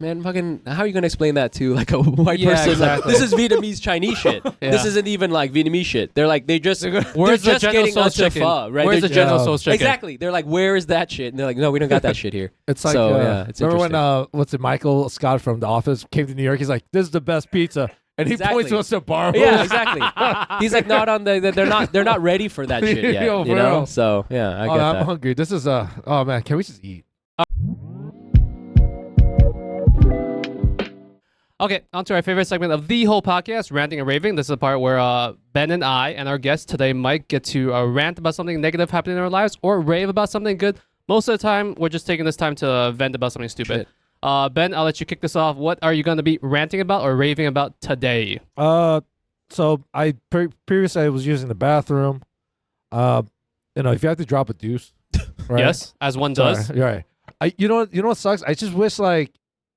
man, fucking, how are you gonna explain that to like a white Yeah, person? Like, exactly. this is Vietnamese Chinese shit. Yeah. This isn't even like Vietnamese shit. They're like they're Where's just the General getting Tso's onto chicken? pho, right? Where's They're the General Yeah. Tso's chicken? Exactly. They're like, where is that shit? And they're like, no, we don't got that shit here. It's like, So, yeah, it's remember when interesting. what's it, Michael Scott from The Office came to New York? He's like, this is the best pizza, and he Exactly. points to us to bar. Yeah, exactly. He's like not on they're not ready for that shit yet. Yo, you for know? real. So yeah, I Oh, get I'm that. hungry. This is oh man, can we just eat? Okay, on to our favorite segment of the whole podcast, ranting and raving. This is the part where Ben and I and our guest today, Mike, get to rant about something negative happening in our lives or rave about something good. Most of the time, we're just taking this time to vent about something stupid. Ben, I'll let you kick this off. What are you going to be ranting about or raving about today? So I previously I was using the bathroom. If you have to drop a deuce, right? Yes, as one does. Sorry, you're right. You know what sucks? I just wish like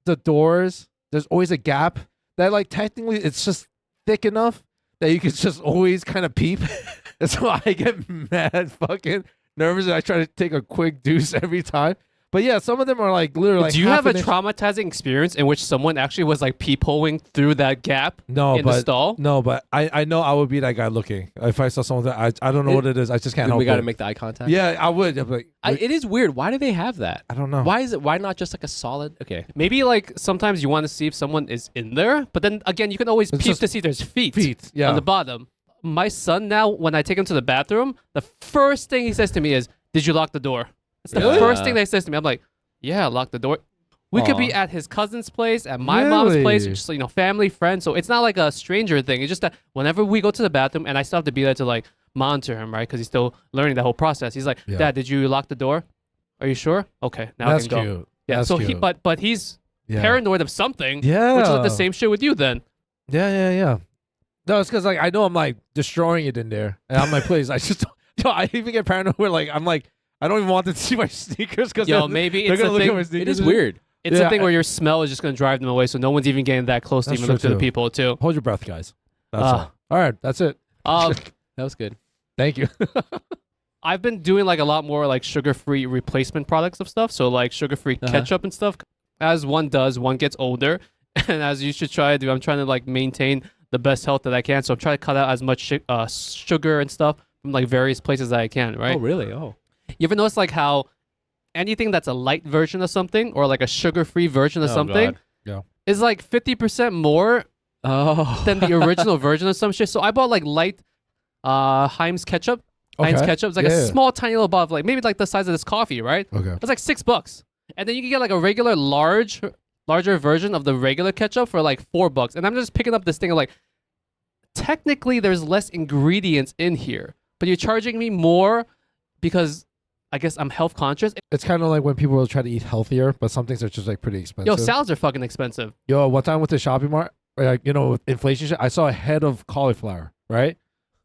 the doors. There's always a gap that like technically it's just thick enough that you could just always kind of peep. And so I get mad fucking nervous and I try to take a quick deuce every time. But yeah, some of them are like literally like Do you half have a an inch- traumatizing experience in which someone actually was like peepholing through that gap in the stall? No, but I know I would be that guy looking. If I saw someone that I don't know what it is. I just can't help We got to it. make the eye contact. Yeah, I would. I'm like, It is weird. Why do they have that? I don't know. Why not just like a solid? Okay. Maybe like sometimes you want to see if someone is in there, but then again, you can always It's peep just to see if there's feet Yeah. on the bottom. My son now, when I take him to the bathroom, the first thing he says to me is, "Did you lock the door?" That's the Really? first thing that he says to me. I'm like, "Yeah, lock the door." We could be Aw. at his cousin's place, at my mom's place, Really? just family, friends. So it's not like a stranger thing. It's just that whenever we go to the bathroom, and I still have to be there to like monitor him, right? Because he's still learning the whole process. He's like, Yeah. "Dad, did you lock the door? Are you sure? Okay, now That's I can go." cute. Yeah. That's so cute. but he's Yeah. paranoid of something. Yeah. Which is like the same shit with you then. Yeah. No, it's because like I know I'm like destroying it in there, and I'm like, please, I just I even get paranoid where like I'm like I don't even want them to see my sneakers because Yo, maybe they're it's gonna a look at my thing. sneakers. It is weird. It's Yeah, a thing where your smell is just gonna drive them away, so no one's even getting that close to That's even true look to the too. people too. Hold your breath, guys. That's Ah. all right, that's it. That was good. Thank you. I've been doing like a lot more like sugar-free replacement products of stuff, so like sugar-free Uh-huh. ketchup and stuff. As one does, one gets older, and as you should try to do, I'm trying to like maintain the best health that I can. So I'm trying to cut out as much sugar and stuff from like various places that I can. Right? Oh really? Oh. You ever notice like how anything that's a light version of something or like a sugar-free version of Oh, something God. Yeah. is like 50% more Oh. than the original version of some shit. So I bought like light Heinz ketchup. Heinz Okay. ketchup. It's like Yeah, a yeah. small, tiny little bottle, like maybe like the size of this coffee, right? Okay. It's like $6. And then you can get like a regular larger version of the regular ketchup for like $4. And I'm just picking up this thing of like, technically there's less ingredients in here, but you're charging me more because I guess I'm health conscious. It's kind of like when people will try to eat healthier, but some things are just like pretty expensive. Yo, salads are fucking expensive. Yo, one time with the shopping mart, like with inflation shit, I saw a head of cauliflower, right?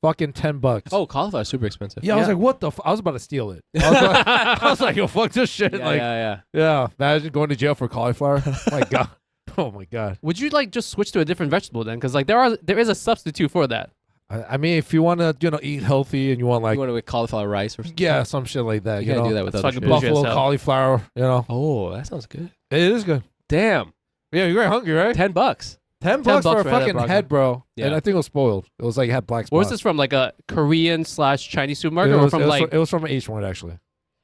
Fucking $10. Oh, cauliflower is super expensive. Yeah, I was like, what the? I was about to steal it. I was like, yo, fuck this shit. Yeah, like, yeah. yeah, imagine going to jail for cauliflower. My God. Oh my God. Would you like just switch to a different vegetable then? Because like there is a substitute for that. I mean, if you want to, eat healthy and you want like, You want to make cauliflower rice or something? yeah, some shit like that. You You gotta know, do that with That's other fucking shit. bullshit. buffalo as hell. cauliflower. Oh, that sounds good. It is good. Damn. Yeah, you're very hungry, right? $10. $10 for a bucks for a head of fucking broccoli. head, bro. Yeah. And I think it was spoiled. It was like it had black spots. Where was this from? Like a Korean / Chinese It supermarket, was, or from it was like? it was from H-Mart actually.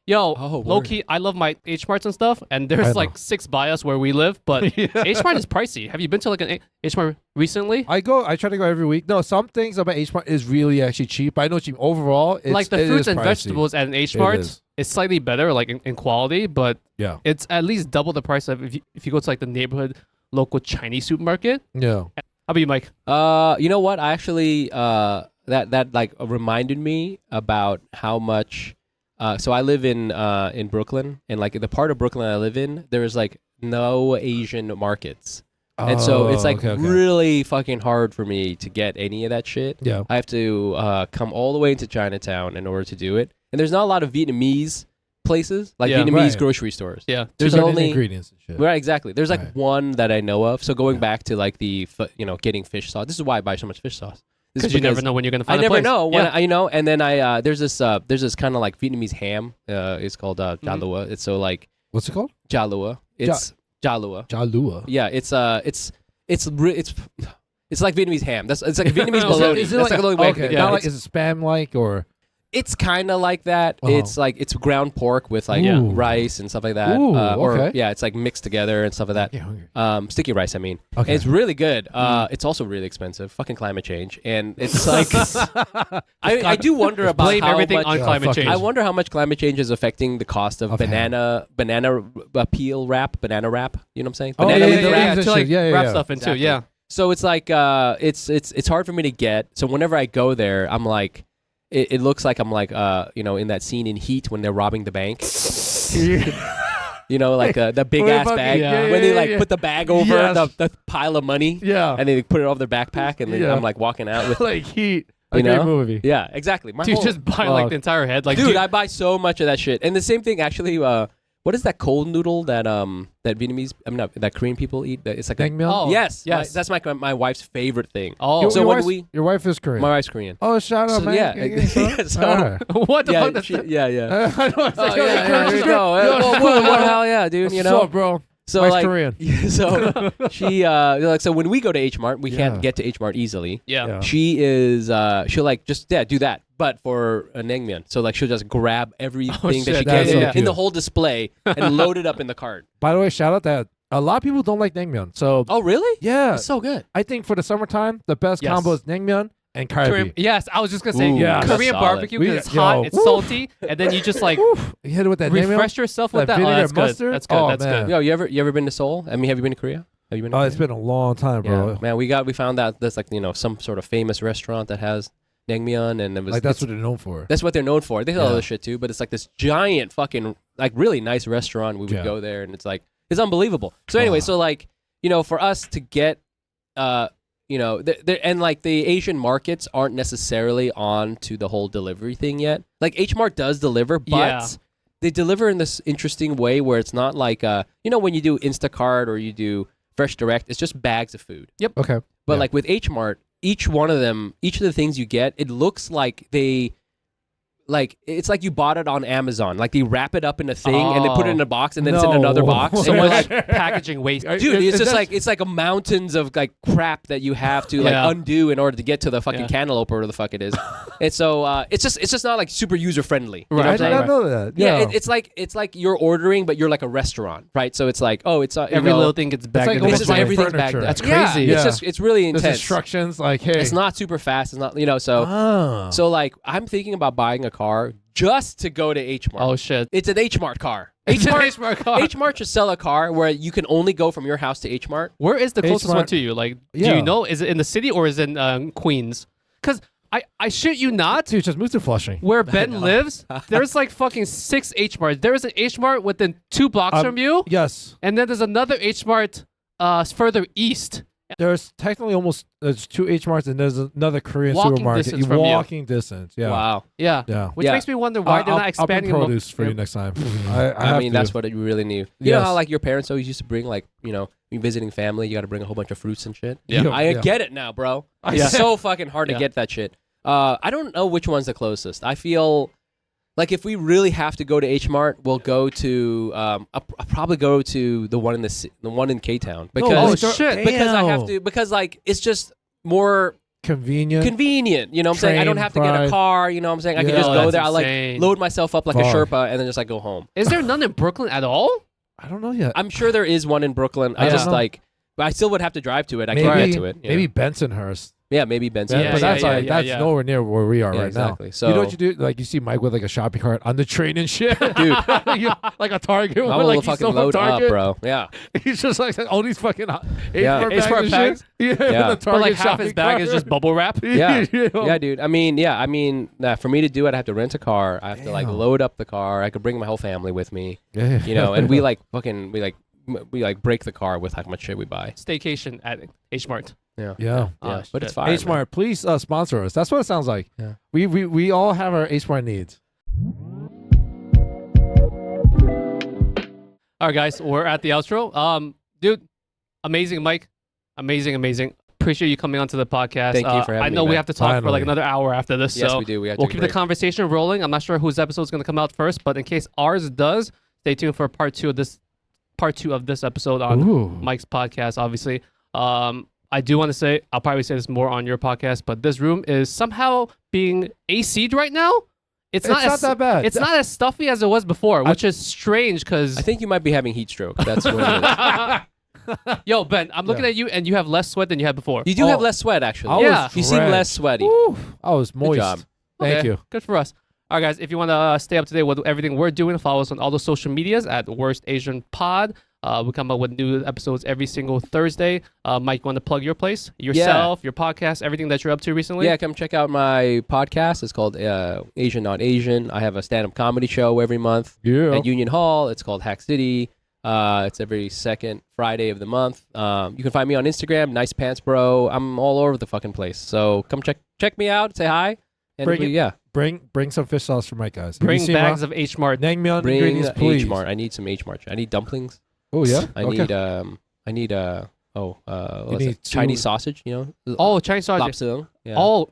Yo, Oh, low word. key, I love my H-Marts and stuff, and there's I like know. 6 by us where we live, but H-Mart is pricey. Have you been to like an H-Mart recently? I try to go every week. No, some things about H-Mart is really actually cheap. I know cheap. Overall, Like the it fruits is and pricey. vegetables at an H-Mart is. is slightly better, like in quality, but Yeah. it's at least double the price of if you go to like the neighborhood local Chinese supermarket. Yeah. How about you, Mike? You know what? I actually that like reminded me about how much. So I live in Brooklyn, and like the part of Brooklyn I live in, there's like no Asian markets, and so it's like okay. really fucking hard for me to get any of that shit. Yeah. I have to come all the way into Chinatown in order to do it, and there's not a lot of Vietnamese places like Yeah. Vietnamese Right. grocery stores. Yeah. There's Certain only ingredients and shit. right, exactly. There's like Right. one that I know of. So going Yeah. back to like the getting fish sauce. This is why I buy so much fish sauce. This is Because you never know when you're gonna I find a never place. know when Yeah. and then there's this kind of like Vietnamese ham. It's called jalua. It's so like What's it called? jalua. It's jalua. Jalua. Yeah, it's like Vietnamese ham. It's like Vietnamese So bologna. Is it That's like, the only way. I okay, can- not yeah, like is it spam like or it's kind of like that. Uh-huh. It's like it's ground pork with like Ooh. rice and stuff like that. Ooh, Or okay. yeah, it's like mixed together and stuff like that. I get hungry. Sticky rice, I mean. Okay. And it's really good. It's also really expensive. Fucking climate change. And it's like I do wonder about Blame how everything much, on Yeah, climate fuck change. I wonder how much climate change is affecting the cost of Of banana peel wrap, banana wrap. You know what I'm saying? Oh, Banana yeah, leaf yeah, wrap. yeah. to like Yeah, wrap yeah. stuff into. Exactly. Yeah. So it's like it's hard for me to get. So whenever I go there, I'm like, it looks like I'm like in that scene in Heat when they're robbing the bank. You know, like the big ass bag yeah, when they yeah, like yeah. put the bag over Yes. the pile of money. Yeah. And they put it over their backpack, and then Yeah. I'm like walking out with. like Heat. A You great know? movie. Yeah, exactly. My Dude, whole- just buy like the entire head. Like, dude, I buy so much of that shit. And the same thing actually. What is that cold noodle that that Vietnamese? I mean, not, that Korean people eat? It's like Naengmyeon? Oh, yes, yes. that's my wife's favorite thing. oh, So when your wife is Korean. My wife's Korean. Oh, shout out, So, man. yeah, so- Alright. what the yeah, fuck? she, yeah, yeah. I know. It's Oh, like, yeah, yeah, there you go. What hell yeah, dude? You know. What's up, bro? So Wife's like, Korean. so she like so when we go to H-Mart, we Yeah. can't get to H-Mart easily. Yeah. Yeah. She is she'll like just do that, but for a naengmyeon. So like she'll just grab everything that shit, she that's can so in cute. the whole display and load it up in the cart. By the way, shout out that a lot of people don't like naengmyeon. So Oh really? yeah, That's so good. I think for the summertime, the best Yes. combo is naengmyeon and Korean, kalbi. yes, I was just gonna say Ooh, yeah. that's Korean solid. barbecue because it's Yo, hot, it's woof. salty, and then you just like Oof, you hit it with that naengmyeon. refresh yourself with that that. Oh, vinegar that's and good. mustard? That's good. Oh, That's man. good. Yo, you ever been to Seoul? I mean, have you been to Korea? Have you been? To Oh, Korea? it's been a long time, bro. Yeah, man. We found out there's like some sort of famous restaurant that has naengmyeon, and it was Like that's what they're known for. That's what they're known for. They sell Yeah. other shit too, but it's like this giant fucking like really nice restaurant. We would Yeah. go there, and it's like it's unbelievable. So anyway, Wow. so like for us to get and like the Asian markets aren't necessarily on to the whole delivery thing yet. Like H-Mart does deliver, but Yeah. they deliver in this interesting way where it's not like when you do Instacart or you do Fresh Direct, it's just bags of food. Okay. But Yeah. like with H-Mart, each of the things you get, it looks like it's like you bought it on Amazon. Like they wrap it up in a thing and they put it in a box and then it's in No. another box. So And we're you're like like, packaging waste. dude, it's Is just that- like it's like a mountains of like crap that you have to like Yeah. undo in order to get to the fucking Yeah. cantaloupe or whatever the fuck it is. And so it's just not like super user friendly. You know Right. what I I'm did saying? not know that. Yeah, Yeah. it's like you're ordering, but you're like a restaurant, right? So it's like, it's Every little thing gets bagged like in. it's almost just like everything's back furniture. there. That's Yeah, crazy. Yeah. it's really There's intense. instructions like, hey, It's not super fast. It's not so. Ah. So like I'm thinking about buying a car just to go to H-Mart. Oh shit. It's an H-Mart car. It's an H-Mart, H-Mart car. H-Mart should sell a car where you can only go from your house to H-Mart. Where is the closest H-Mart. one to you? Like, do Yeah. you know? Is it in the city or is it in Queens? Because I shit you not. Dude, just move to Flushing. Where Ben lives, there's like fucking 6 H-Marts. There is an H-Mart within 2 blocks from you, Yes. and then there's another H-Mart further east. There's technically there's 2 H-Marts and there's another Korean Walking supermarket. distance from you. Walking distance. Yeah. Wow. Yeah. Yeah. Which Yeah. makes me wonder why they're not expanding. I'll the bring produce for you next time. I mean, that's what you really need. You know Yes. how like your parents always used to bring like, you visiting family, you got to bring a whole bunch of fruits and shit. Yeah. I get it now, bro. Yeah. It's so fucking hard to Yeah. get that shit. I don't know which one's the closest. I feel like if we really have to go to H-Mart, we'll go to I'll probably go to the one the one in K-Town because Oh, shit. because I have to because like it's just more convenient. Convenient, you know what I'm saying? I don't have to get a Train, car, you know what I'm saying? I can Yeah. just Oh, go that's there. I like insane. load myself up like a Fuck. Sherpa and then just like go home. Is there none in Brooklyn at all? I don't know yet. I'm sure there is one in Brooklyn. I I just don't know. like, but I still would have to drive to it. I maybe can't get to it. maybe Bensonhurst. Yeah, maybe Benson. But that's yeah. nowhere near where we are Yeah, right exactly. now. So you know what you do? Like you see Mike with like a shopping cart on the train and shit, dude, like a Target. I like will he's fucking still from load up, Target. bro. Yeah. He's just like all these fucking Yeah. H-Mart bags. Yeah, Yeah. with the But like Target half his shopping bag is cart. just bubble wrap. Yeah. You know? Yeah, dude. I mean, for me to do it, I have to rent a car. I have to like Damn. load up the car. I could bring my whole family with me, Yeah. you know. And we break the car with how much shit we buy. Staycation at H-Mart. Yeah. Yeah. Oh, But shit. it's fine. man. H-Mart, please sponsor us. That's what it sounds like. Yeah. We all have our H-Mart needs. All right, guys, we're at the outro. Dude, amazing, Mike. Amazing. Appreciate you coming onto the podcast. Thank you for having I know me, we man. have to talk for Finally. like another hour after this. Yes, so we do. We have we'll to keep the conversation rolling. I'm not sure whose episode is going to come out first, but in case ours does, stay tuned for part two of this episode on Ooh. Mike's podcast, obviously. I do want to say, I'll probably say this more on your podcast, but this room is somehow being AC'd right now. It's not that bad. It's not as stuffy as it was before, which is strange because... I think you might be having heat stroke. That's what it is. Yo, Ben, I'm looking at you and you have less sweat than you had before. You do Oh, have less sweat, actually. I was Yeah. You seem drenched. less sweaty. Woo. I was moist. job. Thank Okay, you. Good for us. All right, guys, if you want to stay up to date with everything we're doing, follow us on all the social medias at Worst Asian Pod. We come up with new episodes every single Thursday. Mike, you want to plug your place, yourself, your podcast, everything that you're up to recently? Yeah, come check out my podcast. It's called Asian Not Asian. I have a stand-up comedy show every month Yeah. at Union Hall. It's called Hack City. It's every second Friday of the month. You can find me on Instagram, Nice Pants Bro. I'm all over the fucking place. So come check me out. Say hi. And Bring it. yeah, Bring some fish sauce for Mike, guys. Bring bags of H-Mart. Naengmyeon bring ingredients, please. H-Mart. I need some H-Mart. I need dumplings. Oh yeah. I Okay. need what's need it? Chinese two- sausage. You know. Oh, Chinese sausage. Lapsang. Yeah. Oh,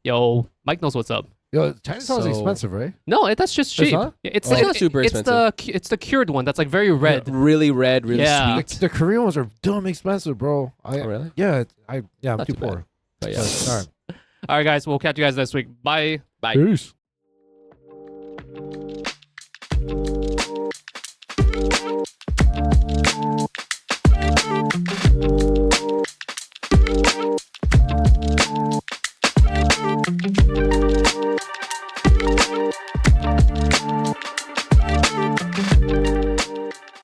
yo, Mike knows what's up. Yo, Chinese sauce is So- expensive, right? No, that's just It's cheap. not? Yeah, It's It's like not super expensive. It's the cured one that's like very red. Really red, really Yeah. sweet. The Korean ones are dumb expensive, bro. Oh, really? Yeah, I'm Not too too bad. poor. But yeah. All right. All right, guys, we'll catch you guys next week. Bye. Bye. Peace.